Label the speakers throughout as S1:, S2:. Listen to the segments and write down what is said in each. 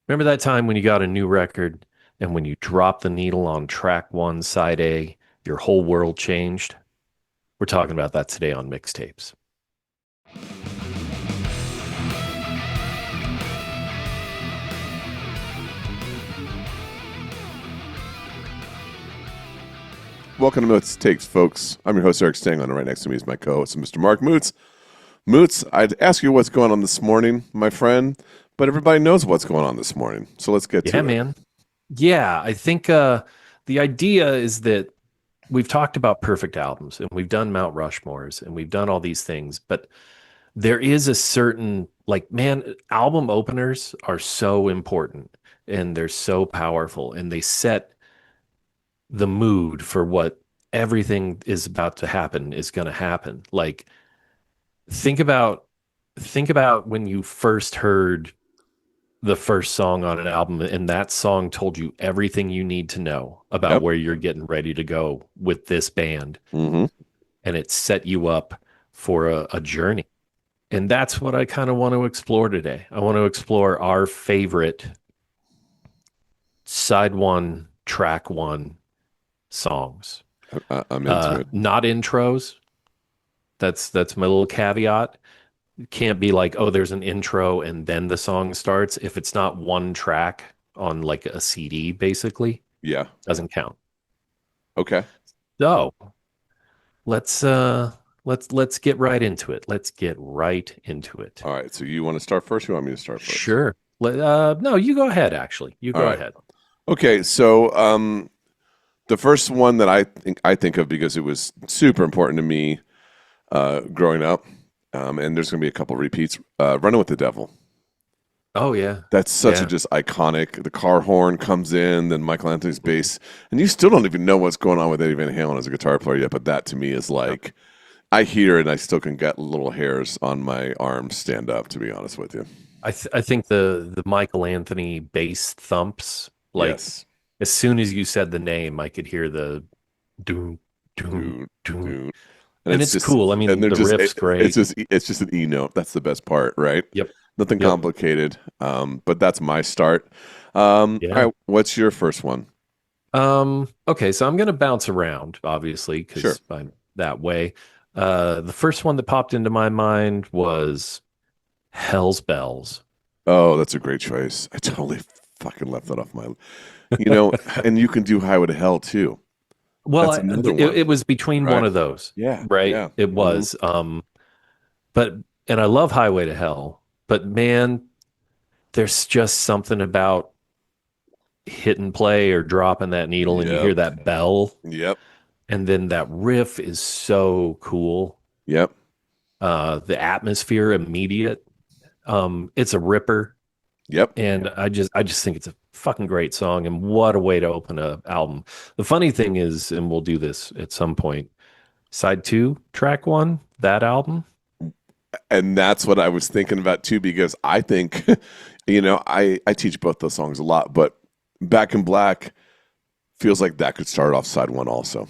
S1: Remember that time when you got a new record and when you dropped the needle on track one, side A, your whole world changed? We're talking about that today on mixtapes.
S2: Welcome to Moots Takes, folks. I'm your host, Eric Stangon, and right next to me is my co-host, Mr. Mark Moots. Moots, I'd ask you what's going on this morning, my friend, but everybody knows what's going on this morning, so let's get
S1: Yeah,
S2: to it.
S1: man. Yeah, I think the idea is that we've talked about perfect albums and we've done Mount Rushmores and we've done all these things, but there is a certain, like, man, album openers are so important and they're so powerful and they set the mood for what everything is about to happen is going to happen. Like, think about think about when you first heard the first song on an album and that song told you everything you need to know about
S2: Yep.
S1: where you're getting ready to go with this band,
S2: Mm-hmm.
S1: and it set you up for a journey. And that's what I kind of want to explore today. I want to explore our favorite side one, track one songs.
S2: I'm into it.
S1: Not intros. That's my little caveat. It can't be like, oh, there's an intro and then the song starts. If it's not one track on like a CD, basically,
S2: Yeah.
S1: doesn't count.
S2: Okay.
S1: So let's let's get right into it. Let's get right into it.
S2: All right. So you want to start first? You want me to start first?
S1: Sure. No, you go ahead. Actually, you
S2: All
S1: go
S2: right.
S1: ahead.
S2: Okay. So the first one that I think of because it was super important to me growing up, and there's going to be a couple repeats. Running with the Devil.
S1: Oh yeah,
S2: That's such a
S1: yeah.
S2: just iconic. The car horn comes in, then Michael Anthony's bass, and you still don't even know what's going on with Eddie Van Halen as a guitar player yet. But that to me is
S1: Yep.
S2: like, I hear it and I still can get little hairs on my arms stand up. To be honest with you,
S1: I think the Michael Anthony bass thumps, like,
S2: yes,
S1: as soon as you said the name, I could hear the doom doom
S2: dude,
S1: doom,
S2: dude, and
S1: and
S2: it's
S1: it's
S2: just,
S1: cool. I
S2: and
S1: mean,
S2: they're
S1: the
S2: just,
S1: riff's great.
S2: it's just an E note. That's the best part, right?
S1: Yep,
S2: Nothing
S1: yep,
S2: complicated. But that's my start. All
S1: yeah.
S2: right, what's your first one?
S1: Okay, so I'm gonna bounce around, obviously,
S2: Sure.
S1: because I'm that way. The first one that popped into my mind was Hell's Bells.
S2: Oh, that's a great choice. I totally fucking left that off my. You know, and you can do Highway to Hell too.
S1: Well,
S2: That's another
S1: it
S2: one,
S1: was between one
S2: right?
S1: of those,
S2: Yeah,
S1: right?
S2: yeah.
S1: It
S2: Hmm.
S1: was. But and I love Highway to Hell, but man, there's just something about hitting play or dropping that needle and you
S2: Yep,
S1: hear that bell,
S2: yep,
S1: and then that riff is so cool.
S2: yep,
S1: The atmosphere immediate. It's a ripper,
S2: yep.
S1: and I just think it's a fucking great song, and what a way to open a album. The funny thing is, and we'll do this at some point, side two, track one, that album.
S2: And that's what I was thinking about too, because I think, I teach both those songs a lot, but Back in Black feels like that could start off side one also.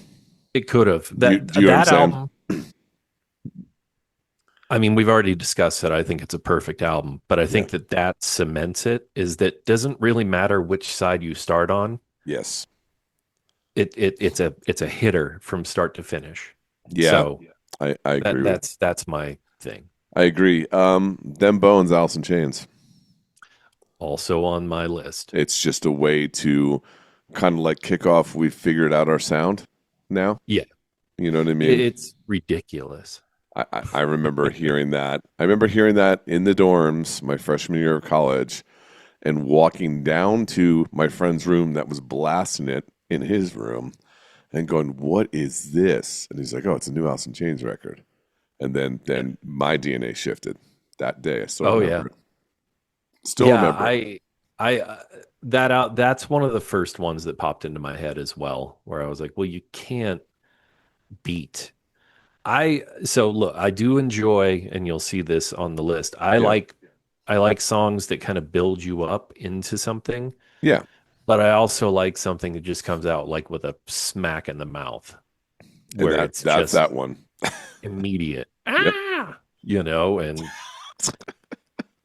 S1: It could have that
S2: Do you know what I'm
S1: that
S2: saying?
S1: album. I mean, we've already discussed it. I think it's a perfect album, but I
S2: Yeah.
S1: think that cements it. Is that doesn't really matter which side you start on.
S2: Yes.
S1: It's a hitter from start to finish.
S2: Yeah.
S1: So
S2: I
S1: that
S2: agree with.
S1: that's my thing.
S2: I agree. Them Bones, Alice in Chains.
S1: Also on my list.
S2: It's just a way to kind of like kick off. We've figured out our sound now.
S1: Yeah,
S2: You know what I mean?
S1: it's ridiculous.
S2: I remember hearing that. I remember hearing that in the dorms my freshman year of college and walking down to my friend's room that was blasting it in his room and going, "What is this?" And he's like, "Oh, it's a new Alice in Chains record." And
S1: Yeah.
S2: then my DNA shifted that day. I still
S1: Oh
S2: remember
S1: yeah.
S2: it. Still
S1: Yeah,
S2: remember it.
S1: that's one of the first ones that popped into my head as well, where I was like, well, you can't beat. So look, I do enjoy, and you'll see this on the list.
S2: Yeah.
S1: I like songs that kind of build you up into something,
S2: Yeah.
S1: but I also like something that just comes out like with a smack in the mouth,
S2: And
S1: where it's
S2: that's
S1: just
S2: that one.
S1: immediate.
S2: Yep.
S1: And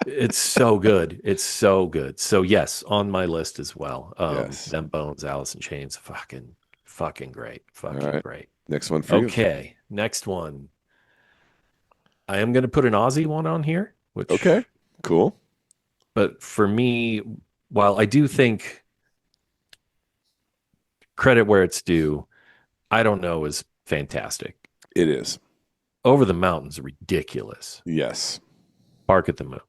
S1: It's so good. It's so good. So yes, on my list as well.
S2: Yes.
S1: Them Bones, Alice in Chains, fucking great.
S2: All
S1: Fucking
S2: right.
S1: great.
S2: Next one for you.
S1: Okay, next one. I am gonna put an Aussie one on here,
S2: Okay.
S1: which
S2: Cool.
S1: but for me, while I do think credit where it's due, I don't know is fantastic.
S2: It is.
S1: Over the Mountain's ridiculous.
S2: Yes.
S1: Bark at the Moon.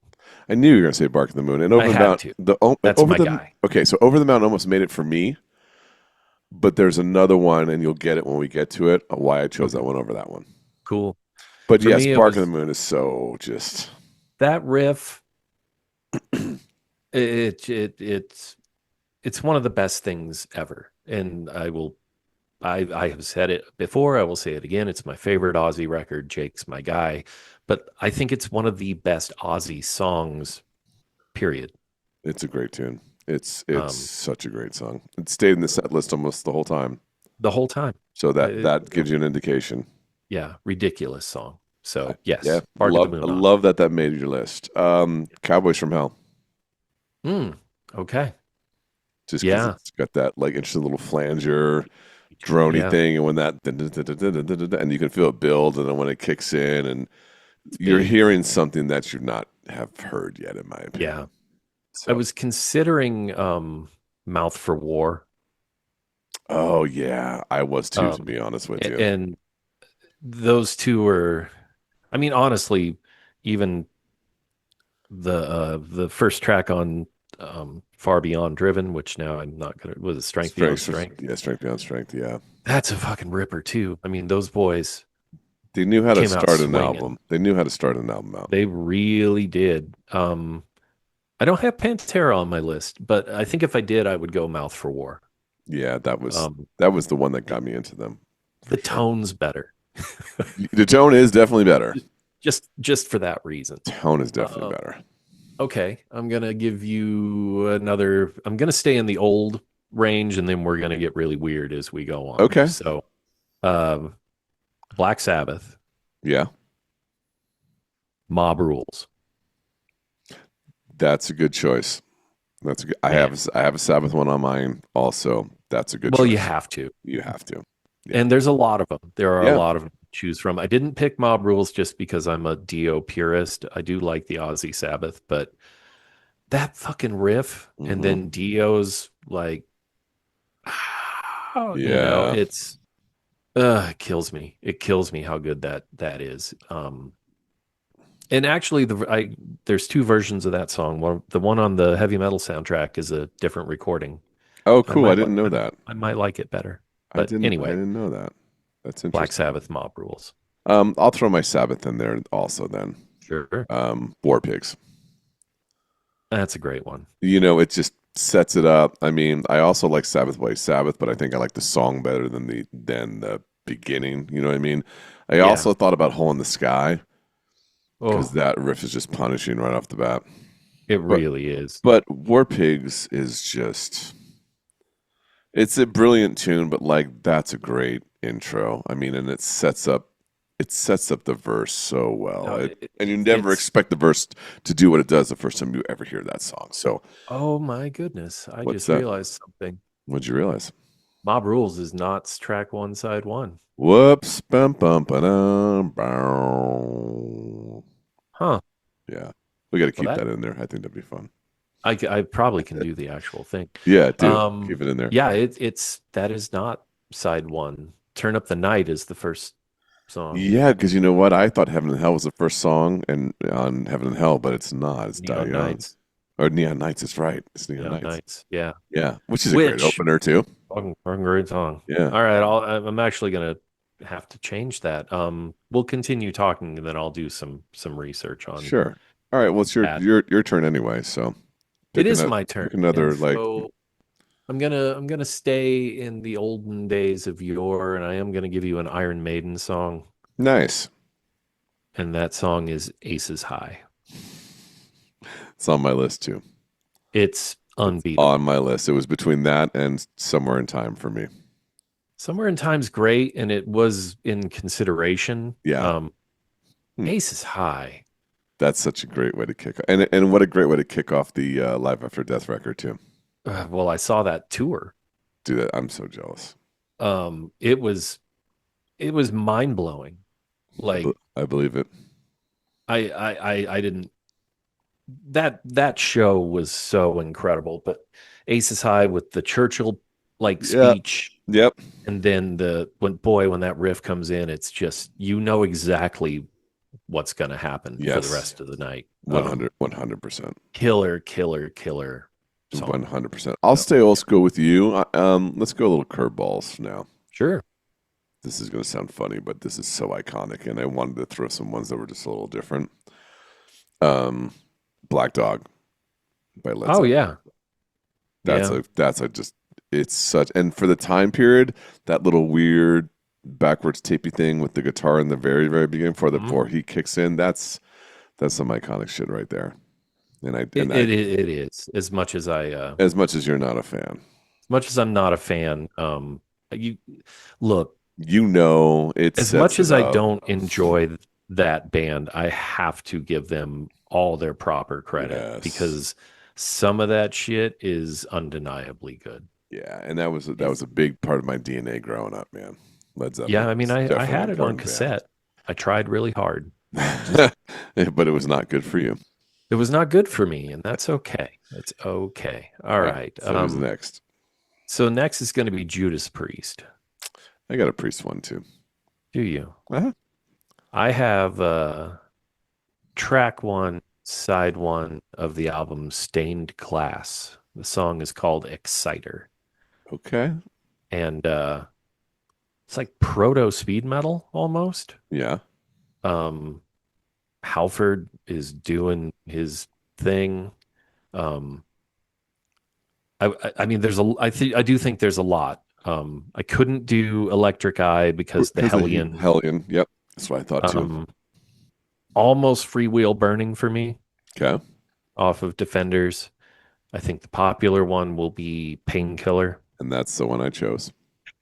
S2: I knew you were going to say Bark the Moon. And
S1: I
S2: Over the
S1: had
S2: Mountain,
S1: to. That's
S2: over
S1: my
S2: the
S1: guy.
S2: okay, so Over the Mountain almost made it for me, but there's another one, and you'll get it when we get to it. Why I chose
S1: Okay,
S2: that one over that one.
S1: cool.
S2: But
S1: For
S2: yes,
S1: me, it
S2: Bark of the
S1: was
S2: Moon is so just
S1: that riff. It's one of the best things ever, and I have said it before. I will say it again. It's my favorite Ozzy record. Jake's my guy, but I think it's one of the best Ozzy songs. Period.
S2: it's a great tune. It's
S1: Um,
S2: such a great song. It stayed in the set list almost the whole time.
S1: the whole time.
S2: So that
S1: It,
S2: that gives you an indication.
S1: yeah, ridiculous song.
S2: I,
S1: So
S2: yeah,
S1: yes, Bark at the
S2: love
S1: Moon
S2: I
S1: on it.
S2: love that made your list. Cowboys from Hell,
S1: Mm, okay.
S2: just because
S1: Yeah.
S2: it's got that like interesting little flanger, drony
S1: Yeah.
S2: thing, and when that and you can feel it build, and then when it kicks in, and
S1: It's
S2: you're
S1: big.
S2: hearing something that you not have heard yet, in my opinion.
S1: Yeah. I
S2: So,
S1: was considering Mouth for War.
S2: oh yeah, I was too, to
S1: Um,
S2: be honest with you.
S1: and those two are, I mean, honestly, even the first track on Far Beyond Driven, which now I'm not gonna was it Strength Beyond Strength?
S2: Yeah, strength beyond strength. Yeah,
S1: That's a fucking ripper too. I mean, those boys
S2: they knew how to
S1: came out
S2: start an
S1: swinging.
S2: album. They knew how to start an album out.
S1: They really did. I don't have Pantera on my list, but I think if I did, I would go Mouth for War.
S2: Yeah,
S1: Um,
S2: that was the one that got me into them
S1: the
S2: for sure.
S1: tone's better,
S2: The tone is definitely better.
S1: just for that reason.
S2: Tone is definitely
S1: Uh,
S2: better.
S1: okay, I'm gonna give you another. I'm gonna stay in the old range, and then we're gonna get really weird as we go on.
S2: Okay.
S1: So, um, Black Sabbath,
S2: Yeah,
S1: Mob Rules,
S2: that's a good choice. That's a good.
S1: man.
S2: I have a Sabbath one on mine also. That's a good
S1: Well, you
S2: choice.
S1: have to,
S2: You have to. Yeah.
S1: and there's a lot of them. There are a
S2: Yeah.
S1: lot of them to choose from. I didn't pick Mob Rules just because I'm a Dio purist. I do like the Ozzy Sabbath, but that fucking riff, and
S2: Hmm.
S1: then Dio's like,
S2: Yeah.
S1: it's it kills me. It kills me how good that is. And actually, there's two versions of that song. The one on the heavy metal soundtrack is a different recording.
S2: Oh,
S1: I
S2: cool. I
S1: might
S2: didn't know
S1: I,
S2: that.
S1: I might like it better. But
S2: I
S1: anyway,
S2: didn't know that. That's
S1: Black
S2: interesting.
S1: Sabbath Mob Rules.
S2: I'll throw my Sabbath in there also then.
S1: Sure,
S2: War Pigs.
S1: that's a great one.
S2: You know, it just sets it up. I mean, I also like Sabbath Way Sabbath, but I think I like the song better than the beginning. You know what I mean? I
S1: Yeah.
S2: also thought about Hole in the Sky because
S1: Oh,
S2: that riff is just punishing right off the bat.
S1: it
S2: But
S1: really is.
S2: War Pigs is just it's a brilliant tune, but like that's a great intro. I mean, and it sets up the verse so well.
S1: No,
S2: And you never
S1: it's
S2: expect the verse to do what it does the first time you ever hear that song. So
S1: oh my goodness. I
S2: what's
S1: just
S2: that?
S1: realized something.
S2: What'd you realize?
S1: Mob Rules is not track one, side one.
S2: Whoops, bum bum ba-dum, bow.
S1: Huh.
S2: Yeah, we got to
S1: Well,
S2: keep that in there. I think that'd be fun.
S1: I probably can do the actual thing.
S2: Yeah, do keep it in there.
S1: Yeah, it's that is not side one. Turn Up the Night is the first song.
S2: Yeah, because you know what? I thought Heaven and Hell was the first song and on Heaven and Hell, but it's not. It's Die
S1: Neon
S2: Young.
S1: Nights.
S2: Or Neon Nights is right. It's Neon
S1: Neon
S2: Nights.
S1: Nights. Yeah.
S2: Yeah, which is a great
S1: Which
S2: opener too.
S1: fucking great song.
S2: Yeah,
S1: All right, I'm actually gonna have to change that. We'll continue talking and then I'll do some research on
S2: sure. All right. Well, it's
S1: that.
S2: your turn anyway. So
S1: It
S2: pick
S1: is
S2: another
S1: my
S2: pick
S1: turn. And
S2: another like
S1: so I'm gonna stay in the olden days of yore, and I am gonna give you an Iron Maiden song,
S2: nice.
S1: and that song is Aces High.
S2: It's on my list too.
S1: It's
S2: It's on
S1: unbeatable.
S2: my list. It was between that and Somewhere in Time for me.
S1: Somewhere in Time's great, and it was in consideration.
S2: Yeah. Hmm.
S1: Aces High.
S2: That's such a great way to kick, and what a great way to kick off the Live After Death record too.
S1: Well, I saw that tour.
S2: Do that. I'm so jealous.
S1: It was mind blowing. Like
S2: I believe it.
S1: I didn't that show was so incredible. But Aces High with the Churchill like
S2: Yeah.
S1: speech,
S2: Yep.
S1: and then when that riff comes in, it's just exactly what's going to happen for the
S2: Yes.
S1: rest of the night.
S2: 100%.
S1: Killer, killer, killer song.
S2: 100%. I'll
S1: So,
S2: stay old
S1: yeah.
S2: school with you. Let's go a little curveballs now.
S1: Sure.
S2: This is going to sound funny, but this is so iconic, and I wanted to throw some ones that were just a little different. Um, Black Dog by Led
S1: Oh
S2: Zeppelin.
S1: yeah. Yeah.
S2: That's a just it's such, and for the time period, that little weird backwards tapey thing with the guitar in the very very beginning
S1: Mhm.
S2: before he kicks in. That's some iconic shit right there.
S1: It is
S2: As much as you're not a fan,
S1: as much as I'm not a fan. You look,
S2: it
S1: as
S2: sets
S1: much
S2: it
S1: as I
S2: up.
S1: don't enjoy that band, I have to give them all their proper credit
S2: Yes.
S1: because some of that shit is undeniably good.
S2: Yeah, and that was
S1: It's
S2: a big part of my DNA growing up, man. Led
S1: Yeah,
S2: Zeppelin
S1: I mean,
S2: was
S1: I
S2: definitely an
S1: had it on
S2: important band.
S1: cassette. I tried really hard. Just
S2: But it was not good for you.
S1: it was not good for me, and that's okay. It's okay. All
S2: All right.
S1: right.
S2: So who's next?
S1: So next is going to be Judas Priest.
S2: I got a Priest one too.
S1: Do you?
S2: Uh-huh.
S1: I have track one, side one of the album Stained Glass. The song is called Exciter.
S2: Okay.
S1: And it's like proto speed metal almost.
S2: Yeah.
S1: Um, Halford is doing his thing. Um, I mean, I do think there's a lot. I couldn't do Electric Eye because the
S2: Because of
S1: Hellion,
S2: Hellion. Yep. That's what I thought too.
S1: um, almost Freewheel Burning for me
S2: Okay.
S1: off of Defenders. I think the popular one will be Painkiller.
S2: And that's the one I chose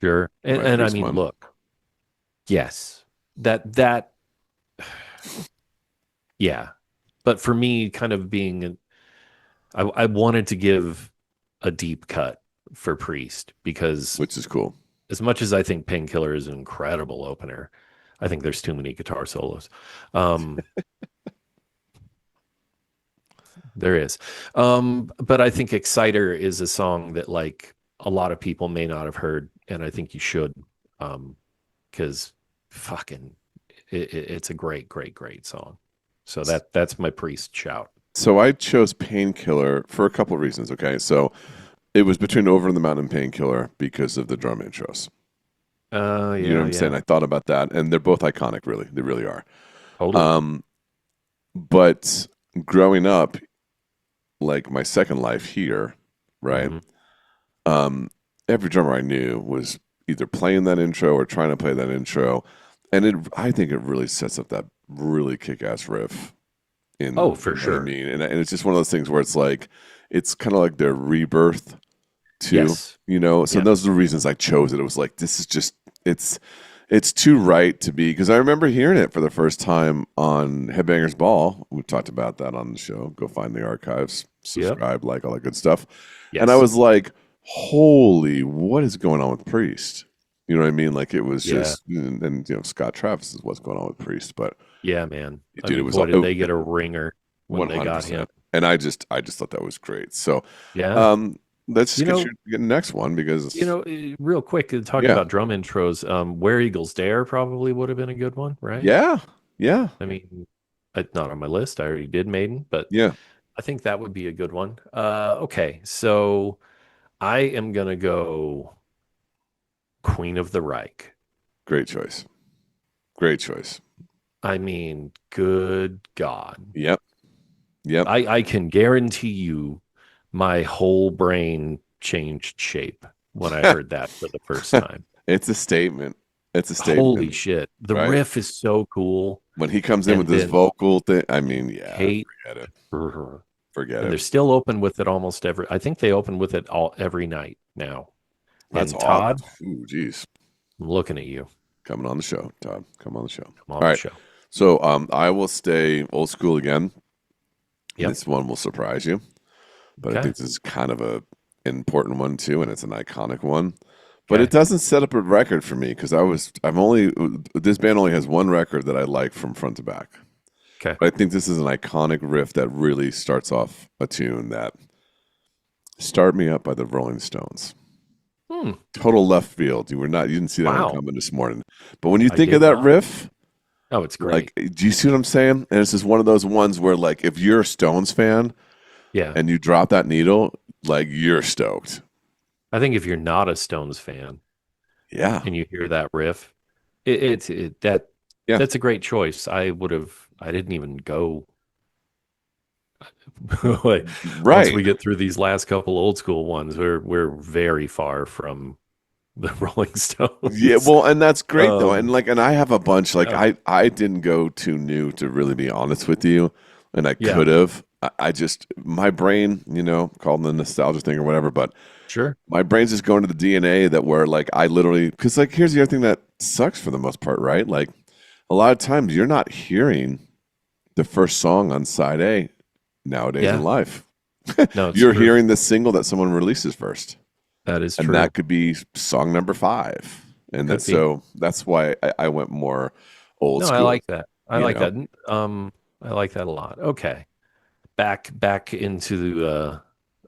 S1: Sure.
S2: for my
S1: And I
S2: Priest
S1: mean,
S2: one.
S1: look, yes, that, yeah. But for me, kind of I wanted to give a deep cut for Priest because
S2: Which is cool.
S1: as much as I think Painkiller is an incredible opener, I think there's too many guitar solos. Um, there is. But I think Exciter is a song that like a lot of people may not have heard, and I think you should, because fucking it's a great, great, great song. So that's my Priest shout.
S2: So I chose Painkiller for a couple of reasons. Okay. So it was between Over the Mountain and Painkiller because of the drum intros. You know what
S1: Yeah,
S2: I'm saying?
S1: yeah,
S2: I thought about that, and they're both iconic, really. They really are.
S1: totally.
S2: Um, but growing up, like my second life here, right?
S1: Hmm.
S2: Um, every drummer I knew was either playing that intro or trying to play that intro, and I think it really sets up that really kick-ass riff.
S1: Oh,
S2: In
S1: for
S2: you know what I
S1: sure.
S2: mean, and it's just one of those things where it's like it's kind of like their rebirth too,
S1: Yes.
S2: you know. So
S1: Yeah.
S2: those are the reasons I chose it. It was like this is just it's it's too right to be because I remember hearing it for the first time on Headbangers Ball. We talked about that on the show. Go find the archives,
S1: Yep.
S2: subscribe, like all that good stuff. And I
S1: Yes.
S2: was like, "Holy, what is going on with Priest?" You know what I mean? Like it was
S1: Yeah.
S2: just, and you know, Scott Travis is what's going on with Priest, but
S1: Yeah, man. I
S2: dude, it
S1: mean,
S2: was
S1: boy, did they get a ringer when they got him.
S2: 100%. And I just thought that was great. So,
S1: Yeah.
S2: um, let's just
S1: You know,
S2: get the next one because
S1: real quick, talking
S2: yeah,
S1: about drum intros, Where Eagles Dare probably would have been a good one, right?
S2: yeah, yeah,
S1: I mean, not on my list. I already did Maiden, but
S2: yeah.
S1: I think that would be a good one. Okay, so I am gonna go Queen of the Reich.
S2: Great choice. Great choice.
S1: I mean, good God.
S2: Yep, yep.
S1: I can guarantee you my whole brain changed shape when I heard that for the first time.
S2: It's a statement. It's a
S1: Holy
S2: statement,
S1: shit. The
S2: right?
S1: riff is so cool.
S2: When he comes in with
S1: And
S2: this
S1: then
S2: vocal thing, I mean, yeah,
S1: Hate,
S2: forget it.
S1: and
S2: Forget
S1: they're
S2: it.
S1: still open with it almost I think they open with it all every night now.
S2: That's
S1: And
S2: awesome.
S1: Todd,
S2: Ooh, geez.
S1: I'm looking at you.
S2: Coming on the show, Todd. Come on the show.
S1: Come on
S2: All
S1: the
S2: right.
S1: show.
S2: So I will stay old school again.
S1: Yep.
S2: This one will surprise you, but I
S1: Okay.
S2: think this is kind of a important one too, and it's an iconic one. But it
S1: Okay.
S2: doesn't set up a record for me because I'm only this band only has one record that I like from front to back.
S1: Okay.
S2: But I think this is an iconic riff that really starts off a tune that "Start Me Up" by the Rolling Stones.
S1: Hmm.
S2: Total left field. You didn't see that one
S1: Wow.
S2: coming this morning. But when you
S1: I
S2: think of
S1: did
S2: that
S1: not.
S2: riff,
S1: Oh, it's
S2: like,
S1: great.
S2: do you see what I'm saying? And it's just one of those ones where, like, if you're a Stones fan
S1: Yeah.
S2: and you drop that needle, like, you're stoked.
S1: I think if you're not a Stones fan
S2: Yeah,
S1: and you hear that riff, that
S2: yeah,
S1: that's a great choice. I didn't even go like, once
S2: right.
S1: we get through these last couple old school ones, we're very far from the Rolling
S2: Yeah,
S1: Stones.
S2: well, and that's great though. And
S1: Um,
S2: like, and I have a bunch. Like,
S1: yeah,
S2: I didn't go too new to really be honest with you, and I
S1: yeah,
S2: could have. I just my brain, called the nostalgia thing or whatever. But
S1: sure.
S2: my brain's just going to the DNA that where like I literally because like here's the other thing that sucks for the most part, right? Like a lot of times you're not hearing the first song on side A nowadays in
S1: Yeah,
S2: life.
S1: no, it's
S2: You're
S1: true.
S2: hearing the single that someone releases first,
S1: That is
S2: and that
S1: true.
S2: could be song number five. And that
S1: Could be.
S2: so that's why I went more old
S1: No, I
S2: school.
S1: like that. I
S2: You
S1: like
S2: know,
S1: that. I like that a lot. Okay. Back into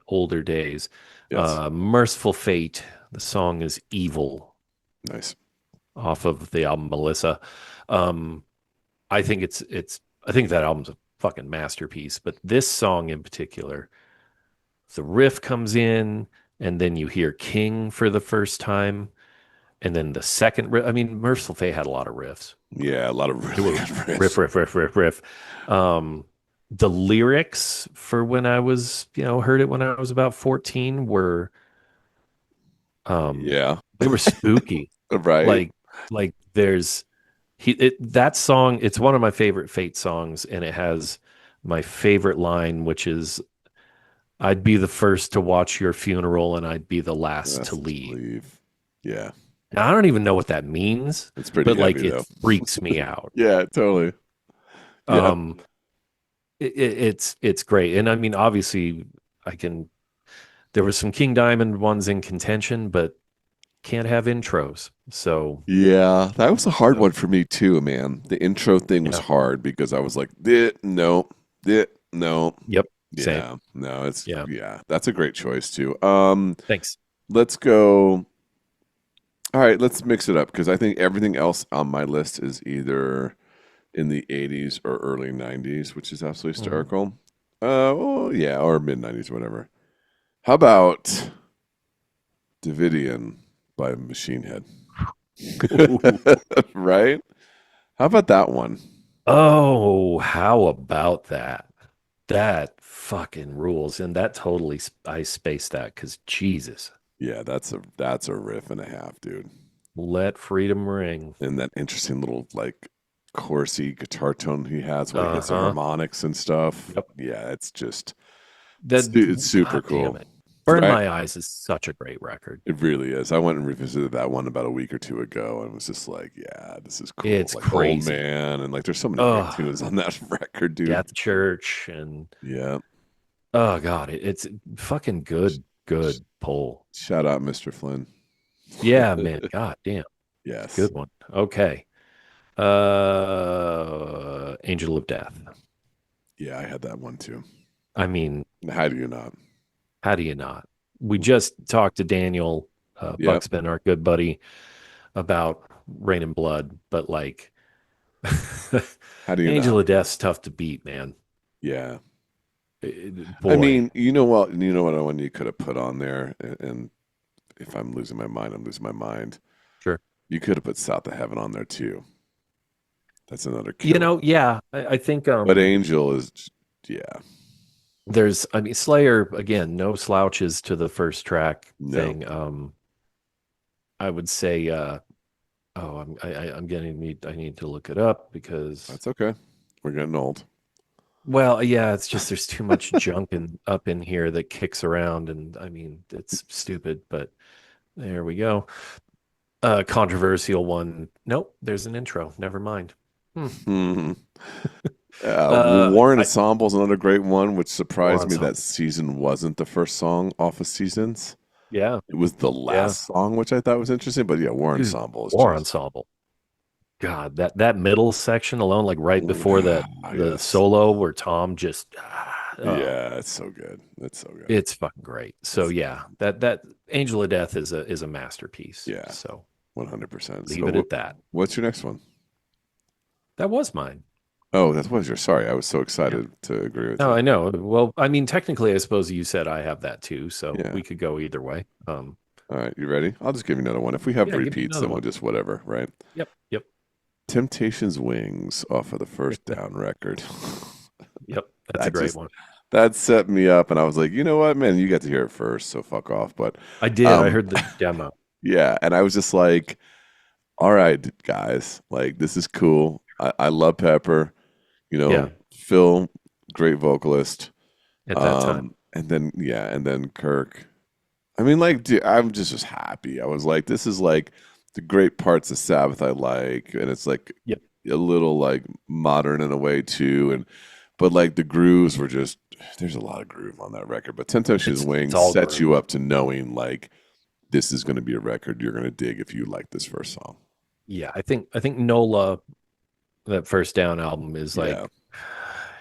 S1: older days.
S2: yes,
S1: Merciful Fate. The song is Evil
S2: nice.
S1: off of the album Melissa. Um, I think I think that album's a fucking masterpiece, but this song in particular, the riff comes in and then you hear King for the first time, and then the second riff. I mean, Merciful Fate had a lot of riffs.
S2: Yeah, a lot of
S1: They
S2: really
S1: were
S2: good
S1: riff,
S2: riffs.
S1: riff, riff, riff, riff. The lyrics for when I was, heard it when I was about 14 were, um,
S2: Yeah,
S1: they were spooky.
S2: right.
S1: Like, there's that song. It's one of my favorite Fate songs, and it has my favorite line, which is, "I'd be the first to watch your funeral, and I'd be the last to
S2: That's to
S1: leave."
S2: leave. Yeah,
S1: Now, I don't even know what that means,
S2: it's pretty
S1: but
S2: heavy
S1: like, it
S2: though.
S1: freaks me out.
S2: Yeah, totally. Yeah,
S1: Um, it's great, and I mean, obviously, I can. There was some King Diamond ones in contention, but can't have intros. So
S2: yeah. That was a hard
S1: uh,
S2: one for me too, man. The intro thing was
S1: yeah,
S2: hard because I was like, no, no.
S1: yep, same.
S2: Yeah, no, it's
S1: Yeah,
S2: yeah. That's a great choice too.
S1: thanks.
S2: Let's go. All right, let's mix it up because I think everything else on my list is either in the 80s or early 90s, which is absolutely
S1: Mhm.
S2: hysterical. Oh yeah, or mid 90s, whatever. How about Davidian by Machine Head? Right? How about that one?
S1: Oh, how about that? That fucking rules, and that totally I spaced that because Jesus,
S2: Yeah, that's a riff and a half, dude.
S1: let freedom ring.
S2: And that interesting little like chorusy guitar tone he has when he hits the
S1: Uh-huh.
S2: harmonics and stuff.
S1: Yep.
S2: Yeah, it's just
S1: That
S2: it's super
S1: God damn
S2: cool.
S1: it. Burn
S2: I,
S1: My Eyes is such a great record.
S2: it really is. I went and revisited that one about a week or two ago and was just like, yeah, this is cool.
S1: It's
S2: Like Old
S1: crazy.
S2: Man and like there's so many great
S1: Oh,
S2: tunes on that record, dude.
S1: Death Church and
S2: Yeah.
S1: oh God, it's fucking good pull.
S2: Shout out Mr. Flynn.
S1: Yeah, man. God damn. It's a
S2: Yes.
S1: good one. Okay. Angel of Death.
S2: Yeah, I had that one too.
S1: I mean,
S2: How do you not?
S1: how do you not? We just talked to Daniel
S2: Yep.
S1: Buxton, our good buddy, about Rain and Blood, but like
S2: How do you
S1: Angel
S2: not?
S1: of Death's tough to beat, man.
S2: Yeah. I
S1: Boy,
S2: mean, you know what? You know what one you could have put on there, and if I'm losing my mind, I'm losing my mind.
S1: sure.
S2: You could have put South of Heaven on there too. That's another killer.
S1: Yeah, I think
S2: But Angel is, yeah,
S1: I mean, Slayer, again, no slouches to the first track
S2: no,
S1: thing. I would say, I'm I need to look it up because,
S2: that's okay. We're getting old.
S1: well, yeah, it's just there's too much junk up in here that kicks around, and I mean, it's stupid, but there we go. Controversial one. Nope, there's an intro. Never mind. Hmm.
S2: Mhm.
S1: Uh,
S2: War
S1: I
S2: Ensemble is another great one, which
S1: War
S2: surprised me that
S1: Ensemble.
S2: Season wasn't the first song off of Seasons.
S1: Yeah,
S2: It was the
S1: yeah,
S2: last song, which I thought was interesting. But yeah, War
S1: dude.
S2: Ensemble is
S1: War
S2: just,
S1: Ensemble. God, that middle section alone, like right before that the
S2: yes.
S1: solo where Tom just oh,
S2: Yeah, it's so good. It's so good.
S1: it's fucking great. So
S2: It's,
S1: yeah, that Angel of Death is a masterpiece.
S2: yeah,
S1: So
S2: 100%.
S1: leave
S2: So
S1: it at that.
S2: what's your next one?
S1: That was mine.
S2: Oh, that was your. Sorry, I was so
S1: Yeah.
S2: excited to agree with
S1: No,
S2: you.
S1: I know. Well, I mean, technically, I suppose you said I have that too, so
S2: Yeah.
S1: we could go either way.
S2: All right, you ready? I'll just give you another one. If we have
S1: Yeah, give me
S2: repeats,
S1: another
S2: then we'll
S1: one.
S2: just whatever, right?
S1: Yep, yep,
S2: Temptations Wings off of the first down record.
S1: yep. That's a
S2: That
S1: great
S2: just
S1: one.
S2: that set me up, and I was like, you know what, man, you got to hear it first, so fuck off. But
S1: I did. I
S2: um,
S1: heard the demo.
S2: yeah, and I was just like, all right, guys, like this is cool. I love Pepper. You
S1: Yeah,
S2: know, Phil, great vocalist.
S1: at that time.
S2: And then yeah, and then Kirk. I mean, like, dude, I'm just happy. I was like, this is like the great parts of Sabbath I like, and it's like
S1: Yep.
S2: a little like modern in a way too, and but like the grooves were just there's a lot of groove on that record. But Temptations
S1: It's
S2: Wings
S1: all
S2: sets
S1: groove.
S2: you up to knowing like this is going to be a record you're going to dig if you like this first song.
S1: Yeah, I think Nola, that first down album is
S2: Yeah,
S1: like,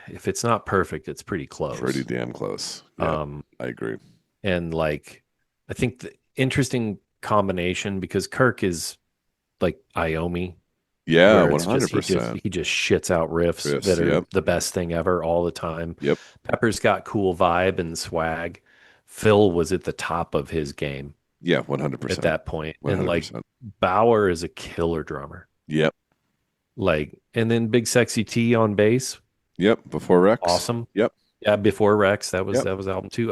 S1: if it's not perfect, it's pretty
S2: pretty
S1: close.
S2: damn close. Yep,
S1: Um,
S2: I agree.
S1: and like, I think the interesting combination because Kirk is like Iommi,
S2: Yeah,
S1: where it's just he just
S2: 100%.
S1: he just shits out riffs
S2: Riffs.
S1: that are
S2: Yep,
S1: the best thing ever all the time.
S2: yep.
S1: Pepper's got cool vibe and swag. Phil was at the top of his game
S2: Yeah,
S1: at
S2: 100%.
S1: that point, and like
S2: 100%.
S1: Bauer is a killer drummer.
S2: Yep.
S1: Like, and then Big Sexy T on bass,
S2: Yep. Before Rex.
S1: awesome.
S2: Yep.
S1: Yeah, before Rex, that was
S2: Yep.
S1: that was album two.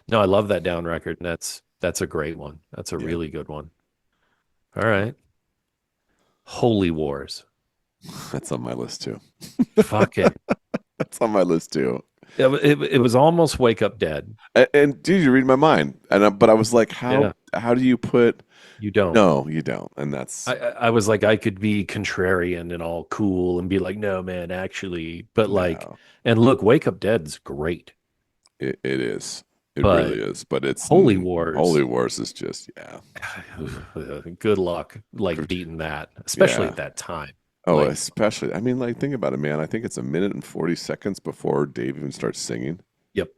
S1: No, I love that down record, and that's a great one. That's a
S2: Yeah.
S1: really good one. All right, Holy Wars,
S2: That's on my list too.
S1: fucking.
S2: That's on my list too.
S1: It was almost Wake Up Dead.
S2: And dude, you read my mind. But I was like,
S1: Yeah,
S2: how do you put
S1: you don't.
S2: no, you don't. And that's
S1: I was like, I could be contrarian and all cool and be like, no, man, actually, but like,
S2: no.
S1: and look, Wake Up Dead's great,
S2: It is. It really
S1: but
S2: is. But it's
S1: Holy
S2: Holy
S1: Wars,
S2: Wars is just yeah.
S1: good luck, like
S2: Good-
S1: beating that, especially
S2: Yeah.
S1: at that time.
S2: Oh,
S1: Like,
S2: especially I mean, like think about it, man. I think it's a minute and 40 seconds before Dave even starts singing
S1: yep,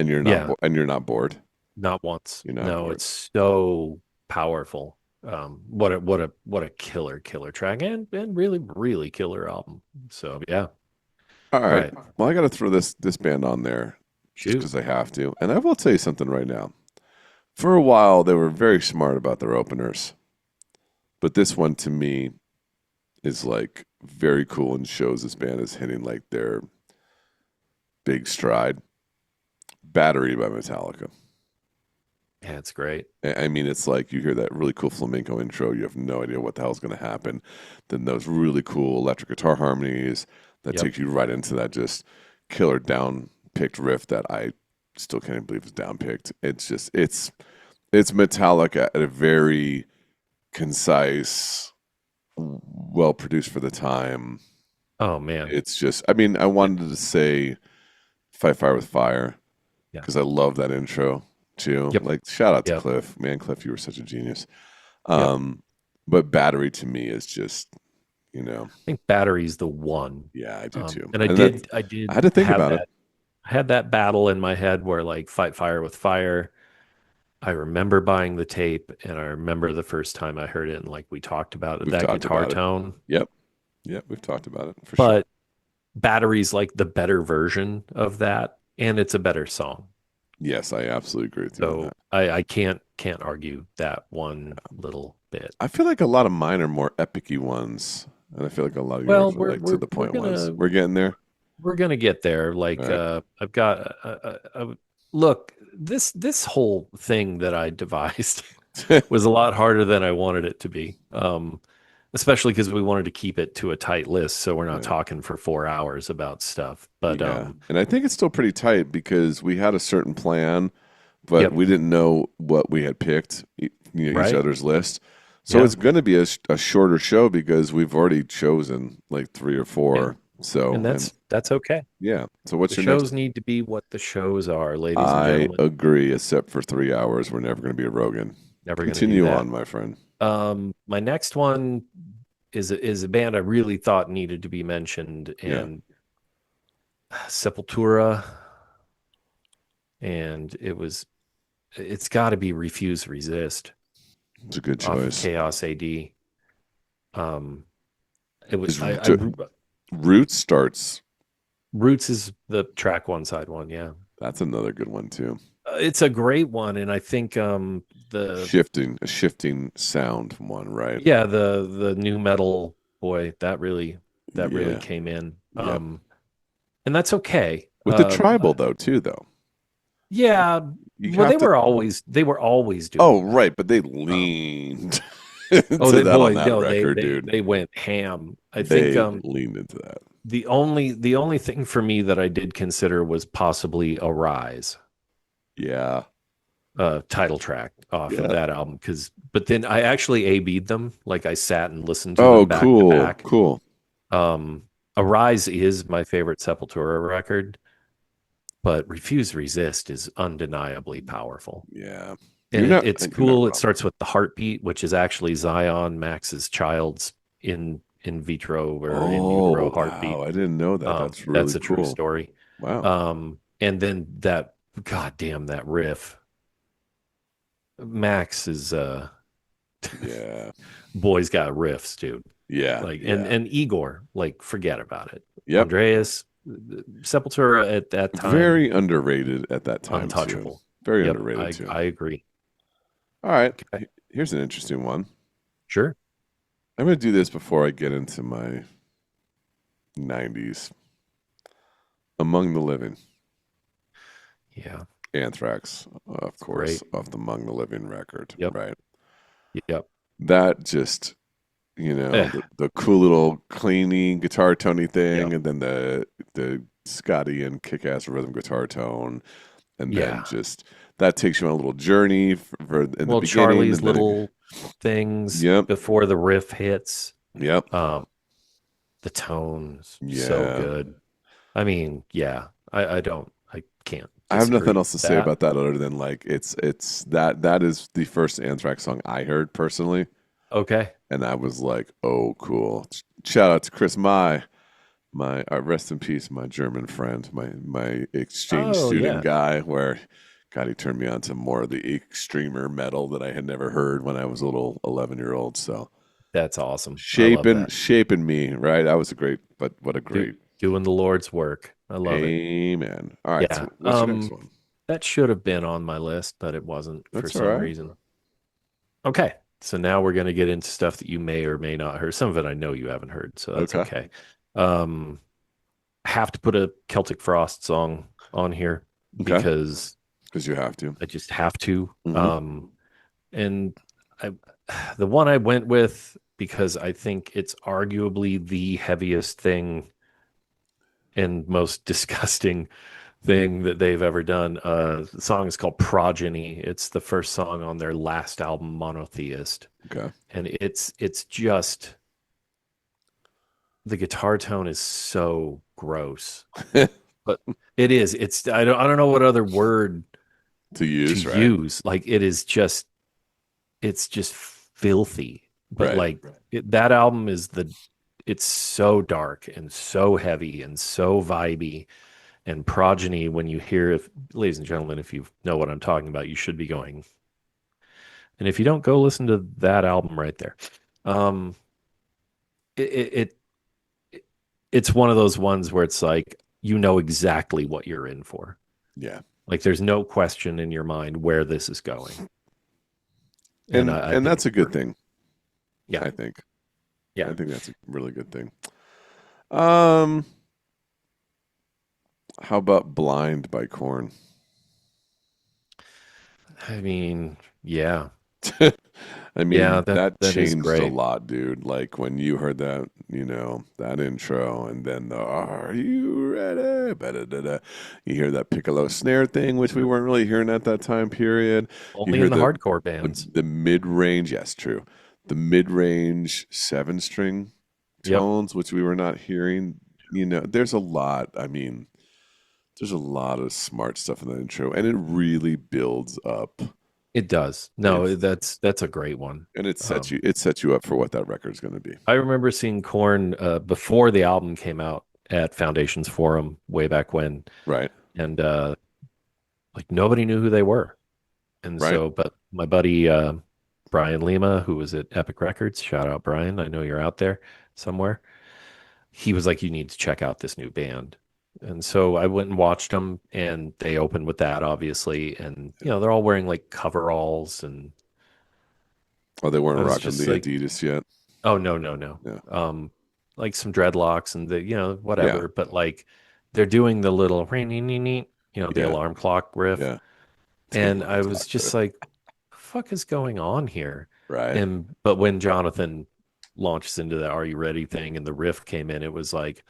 S2: and
S1: yeah,
S2: you're not bored.
S1: not once.
S2: You're not
S1: No,
S2: bored.
S1: it's so powerful. What a killer track and really really killer album. So yeah,
S2: All
S1: all
S2: right.
S1: right,
S2: Well, I got to throw this band on there just
S1: shoot.
S2: because I have to. And I will tell you something right now. For a while, they were very smart about their openers, but this one to me is like very cool and shows this band is hitting like their big stride. Battery by Metallica.
S1: Yeah, it's great.
S2: I mean, it's like you hear that really cool flamenco intro. You have no idea what the hell's going to happen. Then those really cool electric guitar harmonies that
S1: Yep.
S2: take you right into that just killer down picked riff that I still can't believe is down picked. It's just it's Metallica at a very concise, well produced for the time.
S1: Oh man.
S2: It's just I mean I wanted to say Fight Fire with Fire
S1: Yeah.
S2: because I love that intro too.
S1: Yep.
S2: Like shout out to
S1: Yep.
S2: Cliff, man. Cliff, you were such a genius.
S1: Yep.
S2: Um, but Battery to me is just
S1: I think Battery's the one.
S2: yeah, I do too.
S1: And I
S2: And that
S1: did I
S2: I
S1: did
S2: had to think
S1: have
S2: about it.
S1: that I had that battle in my head where like Fight Fire with Fire. I remember buying the tape and I remember the first time I heard it and like we talked about it,
S2: We've
S1: that
S2: talked
S1: guitar
S2: about it.
S1: tone.
S2: Yep, yep, we've talked about it for sure.
S1: But Battery's like the better version of that and it's a better song.
S2: Yes, I absolutely agree with you on
S1: So
S2: that.
S1: I can't argue that one little bit.
S2: I feel like a lot of mine are more epicy ones, and I feel like a lot of yours
S1: Well,
S2: are like to the point ones. We're getting there.
S1: we're gonna get there.
S2: All
S1: Like
S2: right.
S1: I've got look, this whole thing that I devised was a lot harder than I wanted it to be. Especially because we wanted to keep it to a tight list, so we're not
S2: Yeah.
S1: talking for 4 hours about stuff. But
S2: Yeah. And I think it's still pretty tight because we had a certain plan, but
S1: yep,
S2: we didn't know what we had picked, each
S1: right,
S2: other's list. So
S1: Yeah.
S2: it's going to be a shorter show because we've already chosen like three or
S1: Yeah.
S2: four.
S1: And
S2: So, and
S1: that's okay.
S2: yeah. So what's
S1: The
S2: your next?
S1: shows need to be what the shows are, ladies and
S2: I
S1: gentlemen.
S2: agree, except for 3 hours. We're never going to be a Rogan.
S1: Never going to do
S2: Continue
S1: that.
S2: on, my friend.
S1: My next one is a band I really thought needed to be mentioned,
S2: Yeah,
S1: and Sepultura, and it's got to be Refuse Resist
S2: it's a good
S1: off of
S2: choice.
S1: Chaos AD. Um, it was
S2: Is
S1: I
S2: Roots starts.
S1: Roots is the track one side one, yeah.
S2: That's another good one too.
S1: It's a great one, and I think the
S2: A shifting sound one, right?
S1: yeah the new metal boy that really
S2: Yeah,
S1: came in,
S2: yep.
S1: and that's okay.
S2: With the tribal though, too, though.
S1: Yeah,
S2: You
S1: well
S2: have to.
S1: they were always
S2: Oh,
S1: doing that.
S2: right, but they
S1: Um,
S2: leaned
S1: oh,
S2: into
S1: they
S2: that on
S1: boy,
S2: that
S1: no,
S2: record, dude.
S1: they went ham. I think
S2: They leaned into that.
S1: the only thing for me that I did consider was possibly Arise,
S2: Yeah,
S1: title track off of
S2: yeah.
S1: that album, because but then I actually A-B'd them, like I sat and listened to
S2: Oh,
S1: them back to
S2: cool,
S1: back.
S2: cool.
S1: Um, Arise is my favorite Sepultura record, but Refuse Resist is undeniably powerful.
S2: Yeah,
S1: And it's
S2: you're not
S1: cool. It
S2: wrong.
S1: starts with the heartbeat, which is actually Zion Max's child's in vitro or in
S2: Oh,
S1: utero
S2: wow!
S1: heartbeat.
S2: I didn't know that. That's
S1: That's
S2: really
S1: a true
S2: cool.
S1: story.
S2: Wow.
S1: And then that goddamn that riff. Max is
S2: Yeah,
S1: boy's got riffs, dude.
S2: yeah,
S1: Like
S2: yeah.
S1: and Igor, like forget about it.
S2: Yep.
S1: Andreas, Sepultura at that time,
S2: Very underrated at that time too.
S1: untouchable.
S2: Very
S1: Yep,
S2: underrated too.
S1: I agree.
S2: All right,
S1: Okay,
S2: here's an interesting one.
S1: sure.
S2: I'm going to do this before I get into my 90s. Among the Living,
S1: Yeah,
S2: Anthrax, of
S1: it's
S2: course,
S1: great.
S2: off the Among the Living record,
S1: Yep,
S2: right?
S1: yep.
S2: That just,
S1: Eh,
S2: the cool little cleany guitar tony thing,
S1: yep.
S2: and then the Scotty and kick-ass rhythm guitar tone, and then
S1: Yeah.
S2: just that takes you on a little journey for in the
S1: Well,
S2: beginning,
S1: Charlie's
S2: and then
S1: little things
S2: yep,
S1: before the riff hits.
S2: yep,
S1: Um, the tones so
S2: yeah.
S1: good. I mean, yeah. I can't
S2: I have nothing
S1: disagree
S2: else to
S1: with
S2: say
S1: that.
S2: about that other than like it's that is the first Anthrax song I heard personally,
S1: Okay.
S2: and I was like, oh, cool. Shout out to Chris my rest in peace, my German friend, my exchange
S1: Oh
S2: student
S1: yeah.
S2: guy, where God, he turned me on to more of the extremer metal that I had never heard when I was a little 11-year-old. So
S1: That's awesome. I love that.
S2: shaping me, right? That was a great, but what a
S1: Do,
S2: great
S1: doing the Lord's work. I love it.
S2: amen. All right,
S1: Yeah.
S2: so what's your next one?
S1: That should have been on my list, but it wasn't for
S2: That's all
S1: some
S2: right.
S1: reason. Okay. So now we're going to get into stuff that you may or may not heard. Some of it I know you haven't heard, so that's
S2: Okay,
S1: okay. Um, have to put a Celtic Frost song on here
S2: okay,
S1: because
S2: because you have to.
S1: I just have to.
S2: Hmm.
S1: And I, the one I went with because I think it's arguably the heaviest thing and most disgusting thing that they've ever done. The song is called Progeny. It's the first song on their last album, Monotheist,
S2: Okay.
S1: and it's just the guitar tone is so gross, but it is. It's I don't know what other word
S2: To
S1: to
S2: use, right?
S1: use. Like it is just it's just filthy. But
S2: Right.
S1: like that album is it's so dark and so heavy and so vibey. And Progeny, when you hear, if ladies and gentlemen, if you know what I'm talking about, you should be going. And if you don't, go listen to that album right there. Um, it it's one of those ones where it's like you know exactly what you're in for.
S2: Yeah.
S1: Like there's no question in your mind where this is going. And I
S2: And
S1: think
S2: that's
S1: it's
S2: a good
S1: perfect.
S2: thing,
S1: Yeah,
S2: I think.
S1: yeah.
S2: I think that's a really good thing. Um, how about Blind by Korn?
S1: I mean, yeah,
S2: I
S1: yeah.
S2: mean,
S1: That
S2: that
S1: that is
S2: changed a
S1: great.
S2: lot, dude. Like when you heard that, that intro and then the "Are you ready?" Ba-da-da-da. You hear that piccolo snare thing, which we weren't really hearing at that time period. You
S1: Only
S2: hear
S1: in the hardcore bands.
S2: the mid range, yes, true. the mid-range 7-string
S1: Yep,
S2: tones, which we were not hearing. There's a lot. I mean, there's a lot of smart stuff in the intro, and it really builds up.
S1: it does.
S2: It
S1: No, that's a great one.
S2: and
S1: Um,
S2: it sets you up for what that record's going to be.
S1: I remember seeing Korn before the album came out at Foundations Forum way back when,
S2: Right.
S1: and like nobody knew who they were. And
S2: Right.
S1: so, but my buddy Brian Lima, who was at Epic Records, shout out Brian, I know you're out there somewhere. He was like, "You need to check out this new band." And so I went and watched them, and they opened with that, obviously. And they're all wearing like coveralls, and
S2: Oh, they
S1: I
S2: weren't
S1: was
S2: rocking
S1: just
S2: the
S1: like,
S2: Adidas yet.
S1: "Oh no, no, no!"
S2: Yeah.
S1: Like some dreadlocks and the
S2: Yeah.
S1: whatever, but like they're doing the little the
S2: Yeah.
S1: alarm clock riff,
S2: Yeah. It's good
S1: and I
S2: alarm
S1: was
S2: clock
S1: just
S2: riff.
S1: like, "The fuck is going on here?"
S2: Right.
S1: And but when Jonathan launches into the "Are you ready" thing and the riff came in, it was like,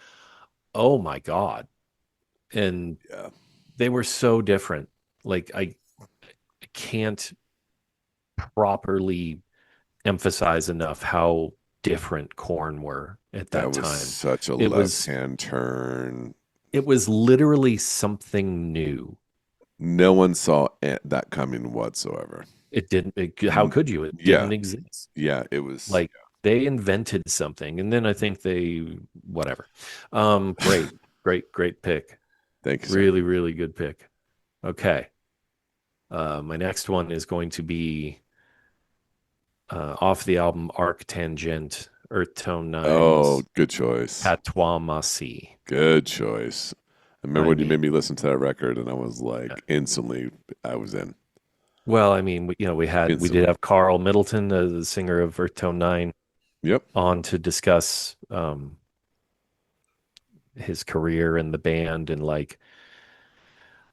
S1: "Oh my God!" And
S2: Yeah.
S1: they were so different. Like I can't properly emphasize enough how different Corn were at
S2: That
S1: that
S2: was
S1: time.
S2: such a
S1: It was
S2: left-hand turn.
S1: it was literally something new.
S2: No one saw that coming whatsoever.
S1: It didn't. How could you? It
S2: Yeah.
S1: didn't exist.
S2: Yeah. It was.
S1: Like they invented something, and then I think they whatever. Great, great, great pick.
S2: Thank you, sir.
S1: Really, really good pick. Okay. My next one is going to be off the album Arc Tangent, Earth Tone
S2: Oh,
S1: Nine's
S2: good choice.
S1: Patois Massy
S2: Good choice. I remember
S1: by
S2: when you made
S1: me.
S2: me listen to that record, and I was like, instantly, I was in.
S1: Well, I mean, we did
S2: Instantly.
S1: have Carl Middleton, the singer of Earth Tone Nine,
S2: Yep.
S1: on to discuss his career in the band, and like,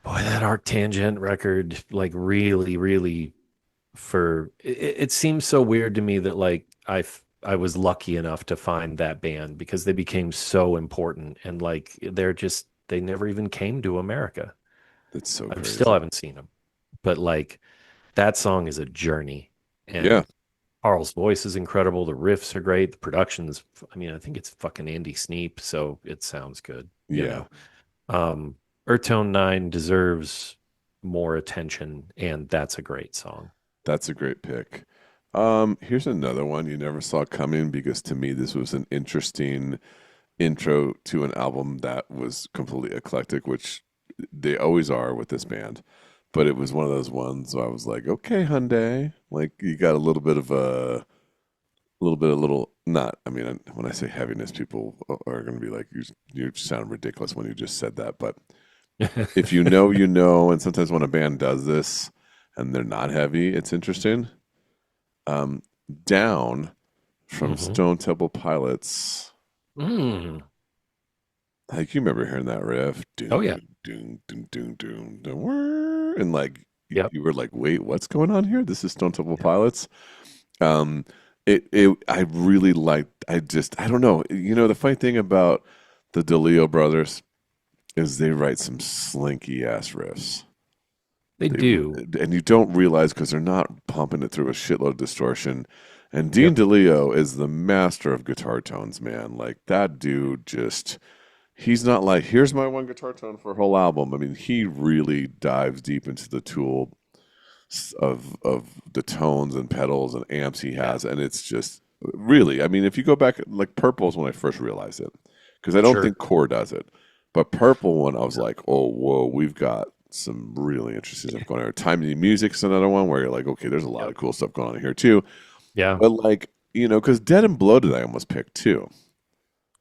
S1: boy, that Arc Tangent record, like, really, really, it seems so weird to me that like I was lucky enough to find that band because they became so important, and like they never even came to America.
S2: That's so
S1: I still
S2: crazy.
S1: haven't seen them, but like that song is a journey,
S2: Yeah.
S1: and Carl's voice is incredible. The riffs are great. The production's, I mean, I think it's fucking Andy Sneap, so it sounds good, you
S2: Yeah.
S1: know. Um, Earth Tone 9 deserves more attention, and that's a great song.
S2: That's a great pick. Here's another one you never saw coming because to me this was an interesting intro to an album that was completely eclectic, which they always are with this band. But it was one of those ones where I was like, okay, Hyundai, like you got a little not. I mean, when I say heaviness, people are going to be like, you sound ridiculous when you just said that. But if you know, you know. And sometimes when a band does this and they're not heavy, it's interesting. Um, Down from
S1: Hmm.
S2: Stone Temple Pilots.
S1: Mm.
S2: Like you remember hearing that riff,
S1: Oh
S2: doom,
S1: yeah.
S2: doom, doom, doom, doom, doom, doom, whir, and like
S1: Yep.
S2: you were like, wait, what's going on here? This is Stone Temple
S1: Yep.
S2: Pilots. Um, I really liked. I don't know. The funny thing about the DeLeo brothers is they write some slinky ass riffs.
S1: They
S2: They
S1: do.
S2: and you don't realize because they're not pumping it through a shitload of distortion. And Dean
S1: Yep.
S2: DeLeo is the master of guitar tones, man. Like that dude just he's not like here's my one guitar tone for a whole album. I mean, he really dives deep into the tool of the tones and pedals and amps he
S1: Yeah.
S2: has, and it's just really. I mean, if you go back, like Purple is when I first realized it because I don't
S1: Sure.
S2: think Core does it, but Purple one I was
S1: No.
S2: like, oh whoa, we've got some really interesting stuff going on. Timely Music's another one where you're like, okay, there's a lot
S1: Yep.
S2: of cool stuff going on here too.
S1: Yeah.
S2: But like because Dead and Bloated I almost picked too.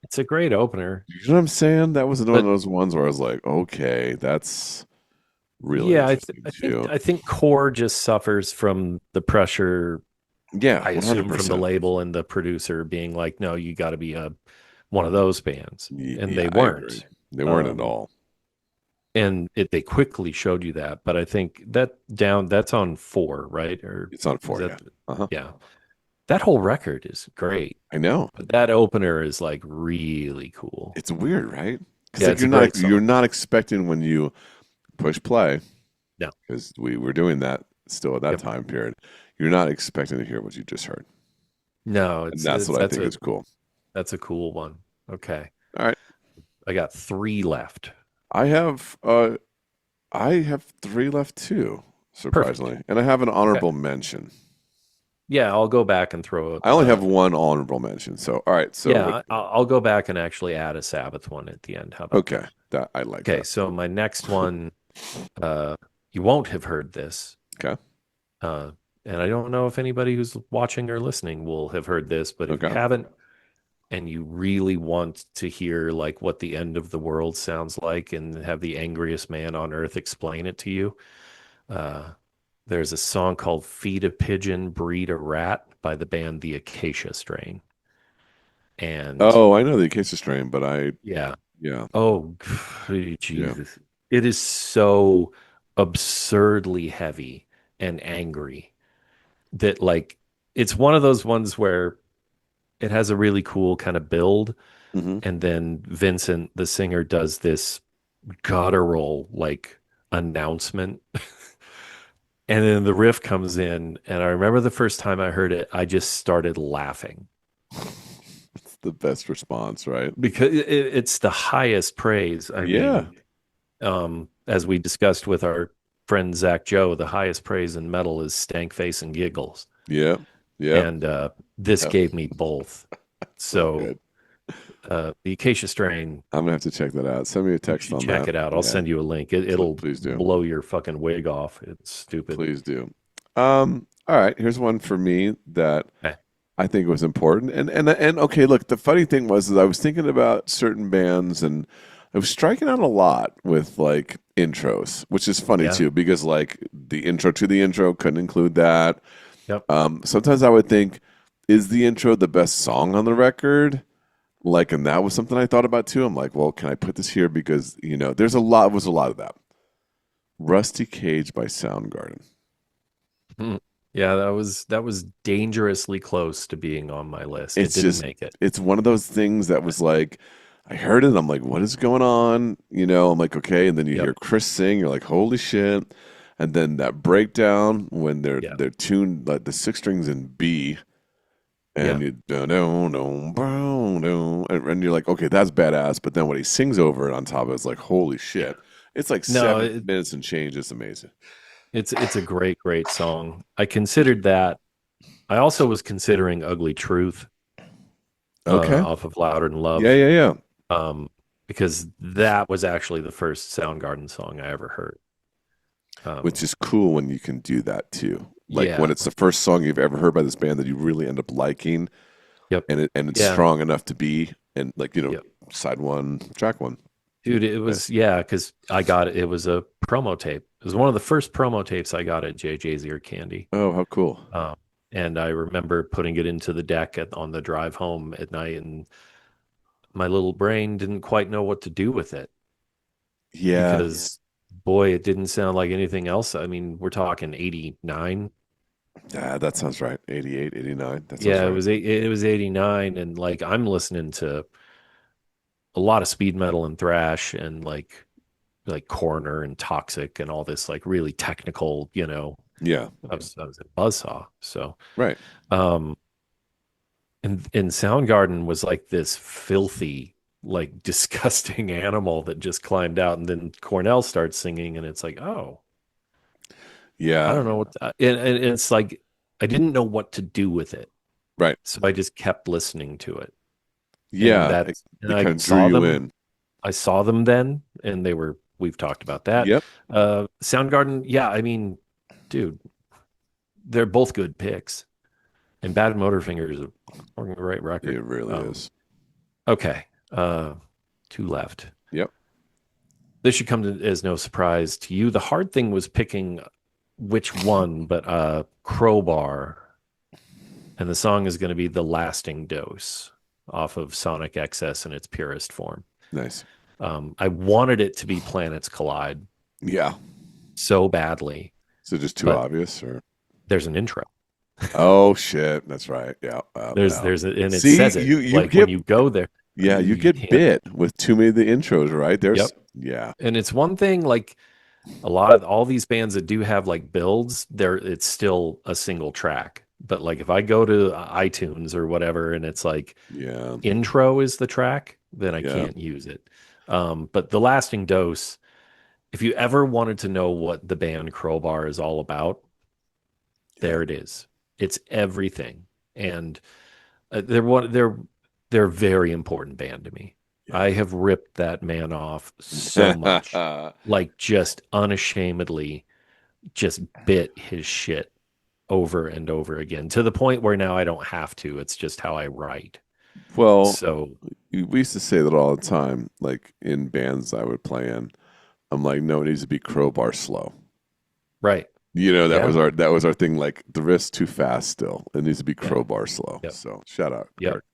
S1: It's a great opener,
S2: You know what I'm saying? That was one of
S1: but
S2: those ones where I was like, okay, that's really
S1: yeah,
S2: interesting too.
S1: I think Core just suffers from the pressure,
S2: Yeah,
S1: I assume, from the
S2: 100%.
S1: label and the producer being like, no, you got to be a one of those bands, and
S2: Yeah,
S1: they
S2: I agree.
S1: weren't.
S2: They weren't at
S1: Um,
S2: all.
S1: and they quickly showed you that. But I think that's on 4, right? Or
S2: It's on
S1: is
S2: four,
S1: that
S2: yeah. Uh-huh.
S1: yeah? That whole record is great,
S2: I know.
S1: but that opener is like really cool.
S2: It's weird, right? Because
S1: Yeah,
S2: like
S1: it's a great
S2: you're
S1: song.
S2: not expecting when you push play,
S1: No,
S2: because we were doing that still at that
S1: yep,
S2: time period. You're not expecting to hear what you just heard.
S1: No,
S2: And
S1: it's
S2: that's
S1: it's
S2: what I think is cool.
S1: that's a cool one. Okay.
S2: All right.
S1: I got three left.
S2: I have uh I have three left too,
S1: Perfect.
S2: surprisingly. And I have an
S1: Okay.
S2: honorable mention.
S1: Yeah, I'll go back and throw it.
S2: I only have one honorable mention. So all right, so what
S1: Yeah, I'll go back and actually add a Sabbath one at the end. How about
S2: okay.
S1: that?
S2: That I like
S1: Okay,
S2: that.
S1: so my next one, uh, you won't have heard this.
S2: Okay.
S1: Uh, and I don't know if anybody who's watching or listening will have heard this, but if you
S2: Okay.
S1: haven't and you really want to hear like what the end of the world sounds like and have the angriest man on earth explain it to you, uh, there's a song called Feed a Pigeon, Breed a Rat by the band The Acacia Strain. And
S2: Oh, I know the Acacia strain, but I
S1: yeah,
S2: yeah,
S1: oh,
S2: yeah.
S1: Jesus. It is so absurdly heavy and angry that like it's one of those ones where it has a really cool kind of build,
S2: Hmm.
S1: and then Vincent the singer does this guttural like announcement, and then the riff comes in, and I remember the first time I heard it I just started laughing
S2: It's the best response, right?
S1: because it's the highest praise. I
S2: Yeah.
S1: mean, as we discussed with our friend Zach Joe, the highest praise in metal is stank face and giggles,
S2: Yeah. Yeah.
S1: and this
S2: Yeah.
S1: gave me both.
S2: So
S1: So
S2: good.
S1: the Acacia Strain,
S2: I'm gonna have to check that out. Send me a
S1: you
S2: text
S1: should
S2: on
S1: check
S2: that.
S1: it out. I'll
S2: Yeah.
S1: send you a link. It'll
S2: Please do.
S1: blow your fucking wig off. It's stupid.
S2: Please do. All right, here's one for me that
S1: Okay.
S2: I think was important. And okay, look, the funny thing was is I was thinking about certain bands and I was striking out a lot with like intros, which is funny
S1: Yeah.
S2: too, because like the intro to the intro couldn't include that.
S1: Yep.
S2: Sometimes I would think, is the intro the best song on the record? Like, and that was something I thought about too. I'm like, well, can I put this here? Because, there's a lot, was a lot of that. Rusty Cage by Soundgarden.
S1: Hmm. Yeah, that was dangerously close to being on my list. It
S2: It's
S1: didn't
S2: just,
S1: make it.
S2: it's one of those things that was like, I heard it. I'm like, what is going on? I'm like, okay. And then you
S1: Yep.
S2: hear Chris sing. You're like, holy shit. And then that breakdown when they're
S1: Yeah.
S2: they're tuned like the six strings in B, and
S1: Yeah.
S2: you and you're like, okay, that's badass. But then when he sings over it on top of it, it's like, holy
S1: Yeah.
S2: shit! It's like
S1: No,
S2: 7 minutes and change. It's amazing.
S1: it's a great, great song. I considered that. I also was considering Ugly Truth
S2: Okay,
S1: off of Louder Than
S2: yeah,
S1: Love,
S2: yeah, yeah.
S1: um, because that was actually the first Soundgarden song I ever heard.
S2: Which
S1: Um,
S2: is cool when you can do that too. Like when
S1: yeah.
S2: it's the first song you've ever heard by this band that you really end up liking,
S1: Yep.
S2: and it's
S1: Yeah.
S2: strong enough to be and like
S1: Yep.
S2: side one, track one.
S1: Dude, it
S2: Yeah.
S1: was, yeah, because I got it. It was a promo tape. It was one of the first promo tapes I got at JJ's Ear Candy.
S2: Oh, how cool!
S1: Um, and I remember putting it into the deck on the drive home at night, and my little brain didn't quite know what to do with it
S2: Yeah,
S1: because, boy, it didn't sound like anything else. I mean, we're talking 89.
S2: yeah, that sounds right. 88, 89. That sounds
S1: Yeah,
S2: right.
S1: it was 89, and like I'm listening to a lot of speed metal and thrash and like Corner and Toxic and all this like really technical,
S2: Yeah,
S1: I was at Buzzsaw. So
S2: right.
S1: um and Soundgarden was like this filthy, like disgusting animal that just climbed out, and then Cornell starts singing and it's like, oh, I
S2: Yeah,
S1: don't know and it's like I didn't know what to do with it.
S2: right.
S1: So I just kept listening to it. And
S2: Yeah,
S1: that's and
S2: it
S1: I
S2: kind of drew
S1: saw
S2: you
S1: them
S2: in.
S1: I saw them then, and we've talked about that.
S2: Yep,
S1: Soundgarden, yeah, I mean, dude, they're both good picks. And Bad Motorfinger is a fucking great record.
S2: it really is.
S1: Okay, two left.
S2: Yep.
S1: This should come as no surprise to you. The hard thing was picking which one, but Crowbar, and the song is going to be "The Lasting Dose" off of Sonic XS in its purest form.
S2: Nice.
S1: I wanted it to be Planets Collide
S2: Yeah.
S1: so badly,
S2: So just too
S1: but
S2: obvious, or
S1: there's an intro.
S2: oh shit, that's right. Yeah.
S1: And it
S2: See,
S1: says it
S2: you
S1: like when
S2: get
S1: you go there,
S2: yeah, you
S1: you
S2: get
S1: can't.
S2: bit with too many of the intros, right? There's
S1: Yep.
S2: yeah,
S1: And it's one thing like a lot of all these bands that do have like builds, it's still a single track. But like if I go to iTunes or whatever and it's like
S2: Yeah.
S1: intro is the track, then I
S2: Yeah.
S1: can't use it. But The Lasting Dose, if you ever wanted to know what the band Crowbar is all about,
S2: Yeah.
S1: there it is. It's everything. And they're a very important band to me.
S2: Yeah.
S1: I have ripped that man off so much. Like just unashamedly just bit his shit over and over again to the point where now I don't have to. It's just how I write.
S2: Well,
S1: So,
S2: we used to say that all the time, like in bands I would play in. I'm like, no, it needs to be Crowbar slow.
S1: right.
S2: That was
S1: Yeah.
S2: our thing. Like the riff's too fast still. It needs to be
S1: Yep.
S2: Crowbar slow.
S1: Yep.
S2: So shout out,
S1: Yep.
S2: Kurt.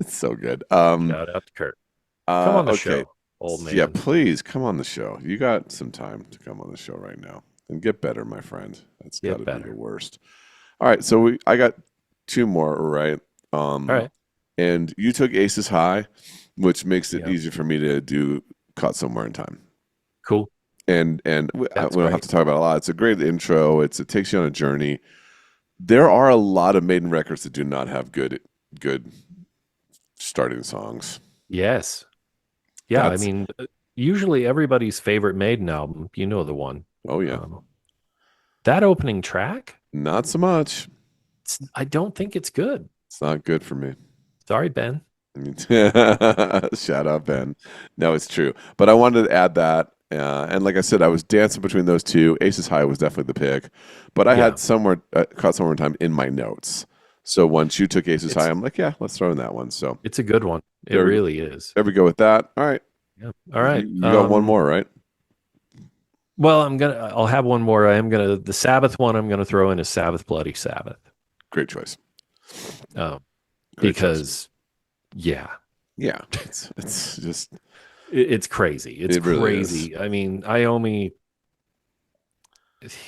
S2: It's so good.
S1: Shout out to Kurt. Come on the
S2: Okay.
S1: show, old
S2: Yeah,
S1: man.
S2: please come on the show. You got some time to come on the show right now and get better, my friend. That's got
S1: Get
S2: to be the
S1: better.
S2: worst. All right, so I got two more, right?
S1: All right.
S2: And you took Aces High, which makes it
S1: Yep.
S2: easier for me to do Caught Somewhere in Time.
S1: Cool.
S2: And
S1: That's
S2: we don't have
S1: great.
S2: to talk about it a lot. It's a great intro. It takes you on a journey. There are a lot of Maiden records that do not have good starting songs.
S1: Yes. Yeah. I
S2: That's
S1: mean, usually everybody's favorite Maiden album, you know the one.
S2: oh yeah,
S1: Um, that opening track,
S2: not so much.
S1: I don't think it's good.
S2: It's not good for me.
S1: Sorry, Ben.
S2: I mean, shout out Ben. No, it's true. But I wanted to add that, and like I said, I was dancing between those two. Aces High was definitely the pick, but I
S1: Yeah.
S2: had somewhere Caught Somewhere in Time in my notes. So once you took Aces High,
S1: It's
S2: I'm like, yeah, let's throw in that one. So
S1: it's a good one. It
S2: there,
S1: really is.
S2: there we go with that. All right,
S1: Yeah. All
S2: you,
S1: right.
S2: you got one more, right?
S1: Well, I'll have one more. The Sabbath one I'm gonna throw in is Sabbath Bloody Sabbath.
S2: Great choice.
S1: Um,
S2: Great choice.
S1: because yeah,
S2: Yeah, it's just
S1: it's crazy. It's
S2: it really is.
S1: crazy. I mean, Iommi,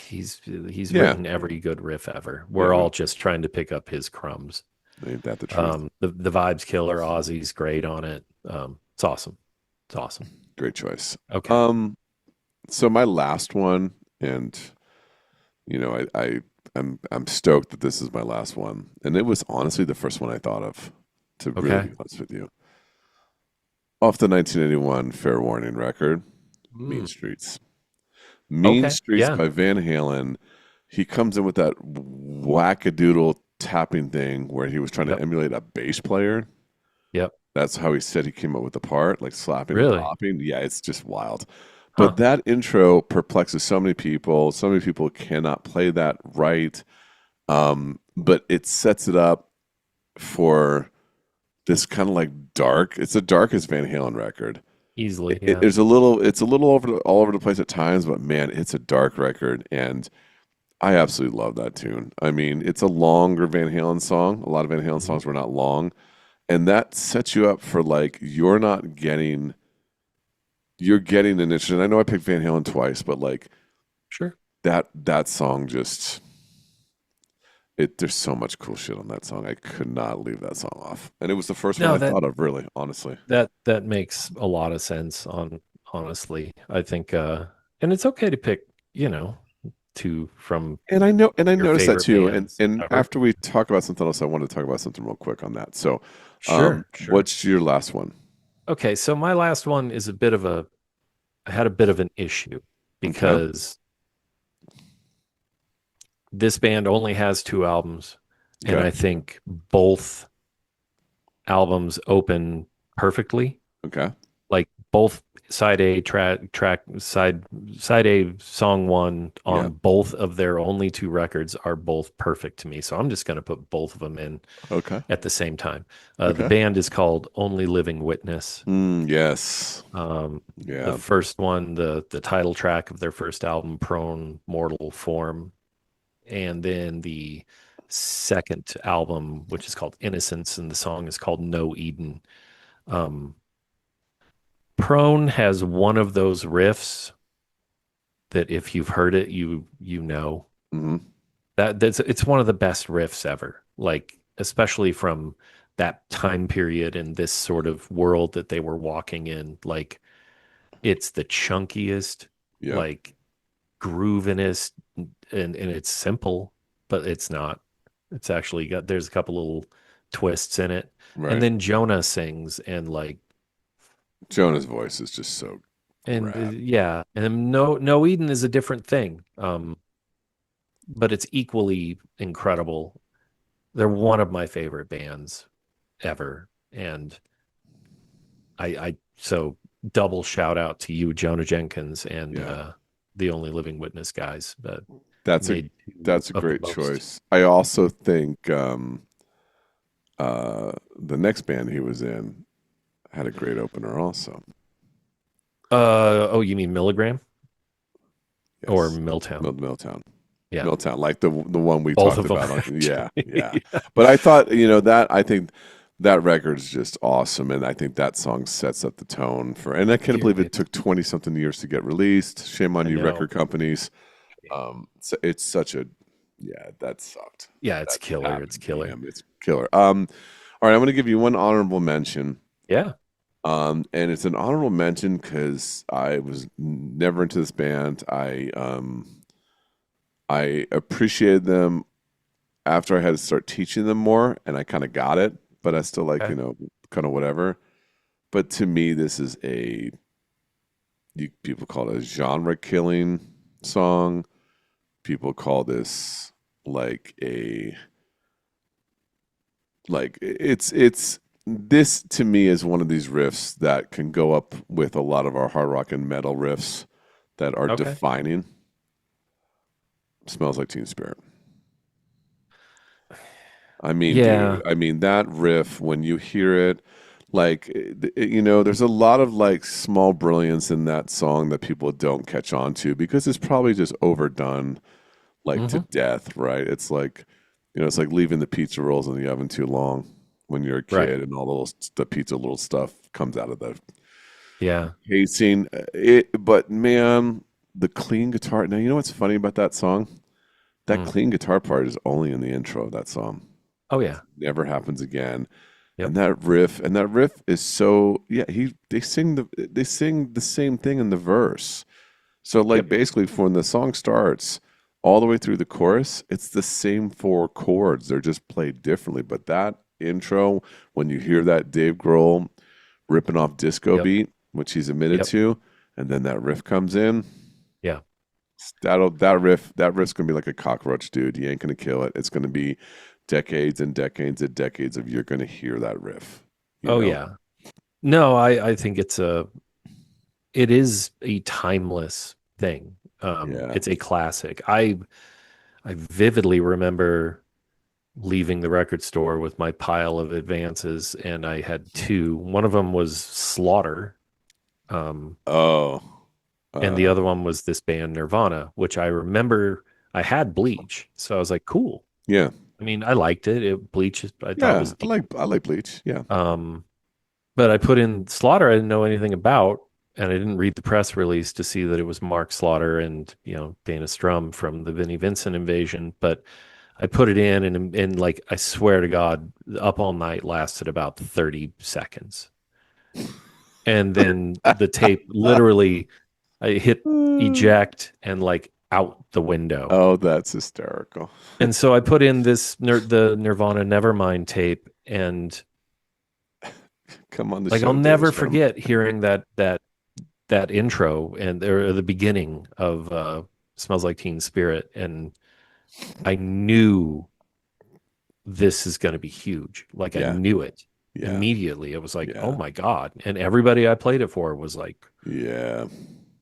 S1: he's
S2: Yeah,
S1: written every good riff ever.
S2: yeah.
S1: We're all just trying to pick up his crumbs.
S2: Ain't that the truth?
S1: The vibes killer, Ozzy's great on it. It's awesome. It's awesome.
S2: Great choice.
S1: Okay.
S2: Um, so my last one, and I'm stoked that this is my last one, and it was honestly the first one I thought of. To really
S1: Okay.
S2: be honest with you, off the 1981 Fair Warning record, Mean
S1: Mm.
S2: Streets. Mean
S1: Okay.
S2: Streets
S1: Yeah.
S2: by Van Halen. He comes in with that wackadoodle tapping thing where he was trying to
S1: Yep.
S2: emulate a bass player.
S1: Yep.
S2: That's how he said he came up with the part, like slapping and
S1: Really?
S2: popping. Yeah, it's just wild. But
S1: Huh.
S2: that intro perplexes so many people. So many people cannot play that right. But it sets it up for this kind of like dark. It's the darkest Van Halen record.
S1: Easily.
S2: It,
S1: Yeah.
S2: there's a little. It's a little all over the place at times, but man, it's a dark record, and I absolutely love that tune. I mean, it's a longer Van Halen song. A lot of Van Halen
S1: Mhm.
S2: songs were not long, and that sets you up for like you're not getting. You're getting an interest. And I know I picked Van Halen twice, but like
S1: Sure.
S2: that song just there's so much cool shit on that song. I could not leave that song off. And it was the first one
S1: No,
S2: I
S1: that
S2: thought of, really, honestly.
S1: that makes a lot of sense on honestly. I think and it's okay to pick, two from
S2: And I
S1: your
S2: noticed that
S1: favorite
S2: too. And
S1: bands
S2: and
S1: ever.
S2: after we talk about something else, I want to talk about something real quick on that. So,
S1: Sure, sure.
S2: what's your last one?
S1: Okay, so my last one is I had a bit of an issue
S2: Okay.
S1: because this band only has two albums, and
S2: Okay.
S1: I think both albums open perfectly.
S2: Okay.
S1: Like both side A track side A song one
S2: Yeah.
S1: on both of their only two records are both perfect to me. So I'm just going to put both of them in
S2: Okay.
S1: at the same time. The
S2: Okay.
S1: band is called Only Living Witness.
S2: Yes.
S1: The
S2: Yeah.
S1: first one, the title track of their first album, Prone Mortal Form, and then the second album, which is called Innocence, and the song is called No Eden. Um, Prone has one of those riffs that if you've heard it, you know
S2: Hmm.
S1: that's it's one of the best riffs ever. Like especially from that time period and this sort of world that they were walking in. Like it's the chunkiest,
S2: Yeah.
S1: like groovinest, and it's simple, but it's not. It's actually got there's a couple little twists in it. And
S2: Right.
S1: then Jonah sings and like
S2: Jonah's voice is just so
S1: and
S2: rad.
S1: yeah, and then no Eden is a different thing. But it's equally incredible. They're one of my favorite bands ever. And I so double shout out to you, Jonah Jenkins, and
S2: Yeah.
S1: the Only Living Witness guys that
S2: That's a
S1: made two
S2: that's a
S1: of the
S2: great
S1: most.
S2: choice. I also think the next band he was in had a great opener also.
S1: Oh, you mean Milligram or
S2: Yes.
S1: Milltown?
S2: Milltown.
S1: Yeah,
S2: Milltown, like the one we
S1: both
S2: talked
S1: of them
S2: about. Yeah,
S1: actually.
S2: yeah. But I thought, that I think that record is just awesome, and I think that song sets up the tone for. And I can't
S1: Here
S2: believe it
S1: it's
S2: took 20 something years to get released. Shame on
S1: I
S2: you,
S1: know.
S2: record companies. So it's such a, yeah, that sucked.
S1: Yeah, it's
S2: That
S1: killer. It's
S2: happened.
S1: killer.
S2: Damn, it's killer. All right, I'm going to give you one honorable mention.
S1: Yeah.
S2: And it's an honorable mention because I was never into this band. I appreciated them after I had to start teaching them more, and I kind of got it, but I still like,
S1: Okay.
S2: kind of whatever. But to me, this is people call it a genre killing song. People call this like it's this to me is one of these riffs that can go up with a lot of our hard rock and metal riffs that are
S1: Okay.
S2: defining. Smells like Teen Spirit. I mean, dude,
S1: Yeah.
S2: I mean that riff when you hear it, like there's a lot of like small brilliance in that song that people don't catch on to because it's probably just overdone like to
S1: Hmm.
S2: death, right? It's like, it's like leaving the pizza rolls in the oven too long when you're a
S1: Right.
S2: kid and all the pizza little stuff comes out of the
S1: Yeah.
S2: casing. But man, the clean guitar. Now, you know what's funny about that song? That
S1: Mm.
S2: clean guitar part is only in the intro of that song.
S1: Oh yeah.
S2: Never happens again.
S1: Yep.
S2: And that riff is so, yeah, they sing the same thing in the verse. So like
S1: Yep.
S2: basically from when the song starts all the way through the chorus, it's the same four chords. They're just played differently. But that intro, when you hear that Dave Grohl ripping off disco
S1: Yep.
S2: beat, which he's admitted
S1: Yep.
S2: to, and then that riff comes in,
S1: Yeah.
S2: that riff's gonna be like a cockroach, dude. You ain't gonna kill it. It's gonna be decades and decades and decades of you're gonna hear that riff. You
S1: Oh
S2: know?
S1: yeah. No, I think it is a timeless thing.
S2: Yeah.
S1: It's a classic. I vividly remember leaving the record store with my pile of advances, and I had two. One of them was Slaughter, um,
S2: Oh.
S1: and the
S2: Uh
S1: other one was this band Nirvana, which I remember I had Bleach, so I was like, cool.
S2: yeah.
S1: I mean, I liked it. Bleach I thought
S2: Yeah.
S1: was
S2: I
S1: deep.
S2: like I like Bleach. Yeah.
S1: Um, but I put in Slaughter I didn't know anything about, and I didn't read the press release to see that it was Mark Slaughter and Dana Strum from the Vinnie Vincent Invasion. But I put it in, and like I swear to God, Up All Night lasted about 30 seconds, and then the tape literally I hit eject and like out the window.
S2: Oh, that's hysterical.
S1: And so I put in the Nirvana Nevermind tape, and
S2: Come on the
S1: like I'll
S2: show, Dana
S1: never
S2: Strum.
S1: forget hearing that intro and or the beginning of Smells Like Teen Spirit, and I knew this is going to be huge. Like I
S2: Yeah.
S1: knew it
S2: Yeah.
S1: immediately. It was like, oh
S2: Yeah.
S1: my God. And everybody I played it for was like,
S2: Yeah.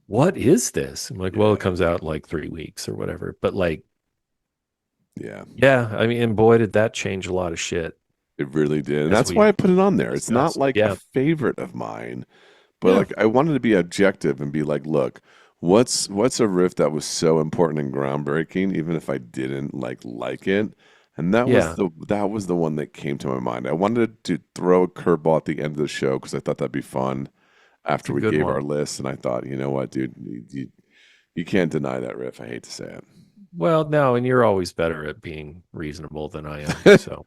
S1: what is this? I'm like, well, it
S2: Yeah.
S1: comes out in like 3 weeks or whatever. But like,
S2: Yeah.
S1: yeah, I mean, and boy, did that change a lot of shit
S2: It really did. And
S1: as
S2: that's why
S1: we
S2: I put it on there. It's not
S1: discussed.
S2: like a
S1: Yeah.
S2: favorite of mine, but
S1: Yeah.
S2: like I wanted to be objective and be like, look, what's a riff that was so important and groundbreaking, even if I didn't like it? And
S1: Yeah.
S2: that was the one that came to my mind. I wanted to throw a curveball at the end of the show because I thought that'd be fun
S1: It's
S2: after
S1: a
S2: we
S1: good
S2: gave our
S1: one.
S2: list, and I thought, you know what, dude, you can't deny that riff. I hate to say
S1: Well, no, and you're always better at being reasonable than I am.
S2: it.
S1: So,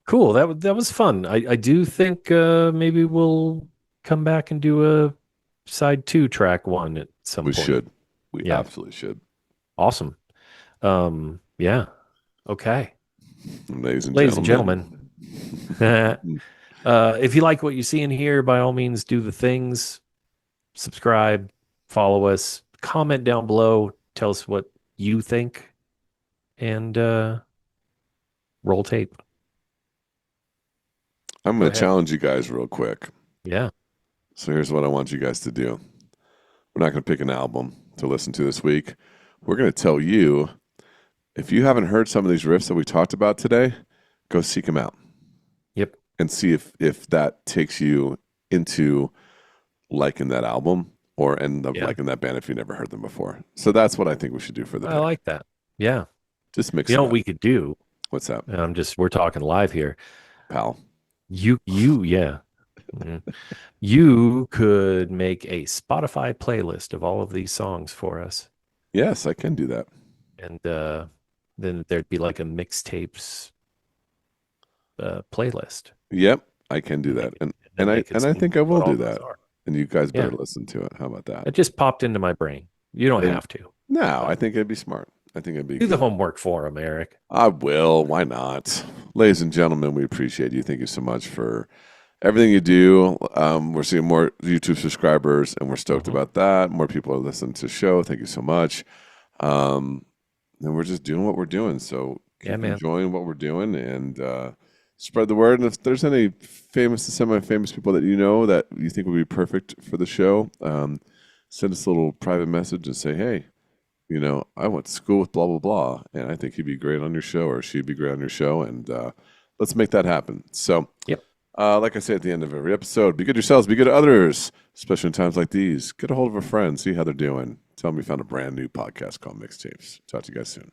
S1: cool. That was fun. I do think maybe we'll come back and do a side two track one at some
S2: We
S1: point.
S2: should. We
S1: Yeah.
S2: absolutely should.
S1: Awesome. Yeah. Okay.
S2: Ladies and
S1: Ladies and
S2: gentlemen.
S1: gentlemen, if you like what you see in here, by all means, do the things. Subscribe, follow us, comment down below, tell us what you think, and roll tape.
S2: I'm
S1: Go
S2: going to
S1: ahead.
S2: challenge you guys real quick.
S1: Yeah.
S2: So here's what I want you guys to do. We're not going to pick an album to listen to this week. We're going to tell you, if you haven't heard some of these riffs that we talked about today, go seek them out
S1: Yep.
S2: and see if that takes you into liking that album or end up
S1: Yeah.
S2: liking that band if you never heard them before. So that's what I think we should do for the
S1: I
S2: pick.
S1: like that. Yeah.
S2: Just mix
S1: You know
S2: it
S1: what
S2: up.
S1: we could do?
S2: What's that,
S1: We're talking live here.
S2: pal?
S1: Yeah. Mhm. You could make a Spotify playlist of all of these songs for us.
S2: Yes, I can do that.
S1: And then there'd be like a mixtapes playlist.
S2: Yep, I can do
S1: And
S2: that.
S1: then they could
S2: And I
S1: see
S2: think I will
S1: what all
S2: do
S1: those
S2: that.
S1: are.
S2: And you guys better
S1: Yeah.
S2: listen to it. How about that?
S1: It just popped into my brain. You don't
S2: And
S1: have to.
S2: no, I
S1: But
S2: think it'd be smart. I think it'd be
S1: do the
S2: good.
S1: homework for them, Eric.
S2: I will. Why not? Ladies and gentlemen, we appreciate you. Thank you so much for everything you do. We're seeing more YouTube subscribers, and we're stoked
S1: Mhm.
S2: about that. More people are listening to the show. Thank you so much. And we're just doing what we're doing. So
S1: Yeah,
S2: keep
S1: man.
S2: enjoying what we're doing and spread the word. And if there's any famous to semi-famous people that you know that you think would be perfect for the show, send us a little private message and say, hey, I went to school with blah, blah, blah, and I think he'd be great on your show or she'd be great on your show, and let's make that happen. So,
S1: Yep.
S2: like I say at the end of every episode, be good yourselves, be good to others, especially in times like these. Get a hold of a friend, see how they're doing. Tell them you found a brand new podcast called Mixtapes. Talk to you guys soon.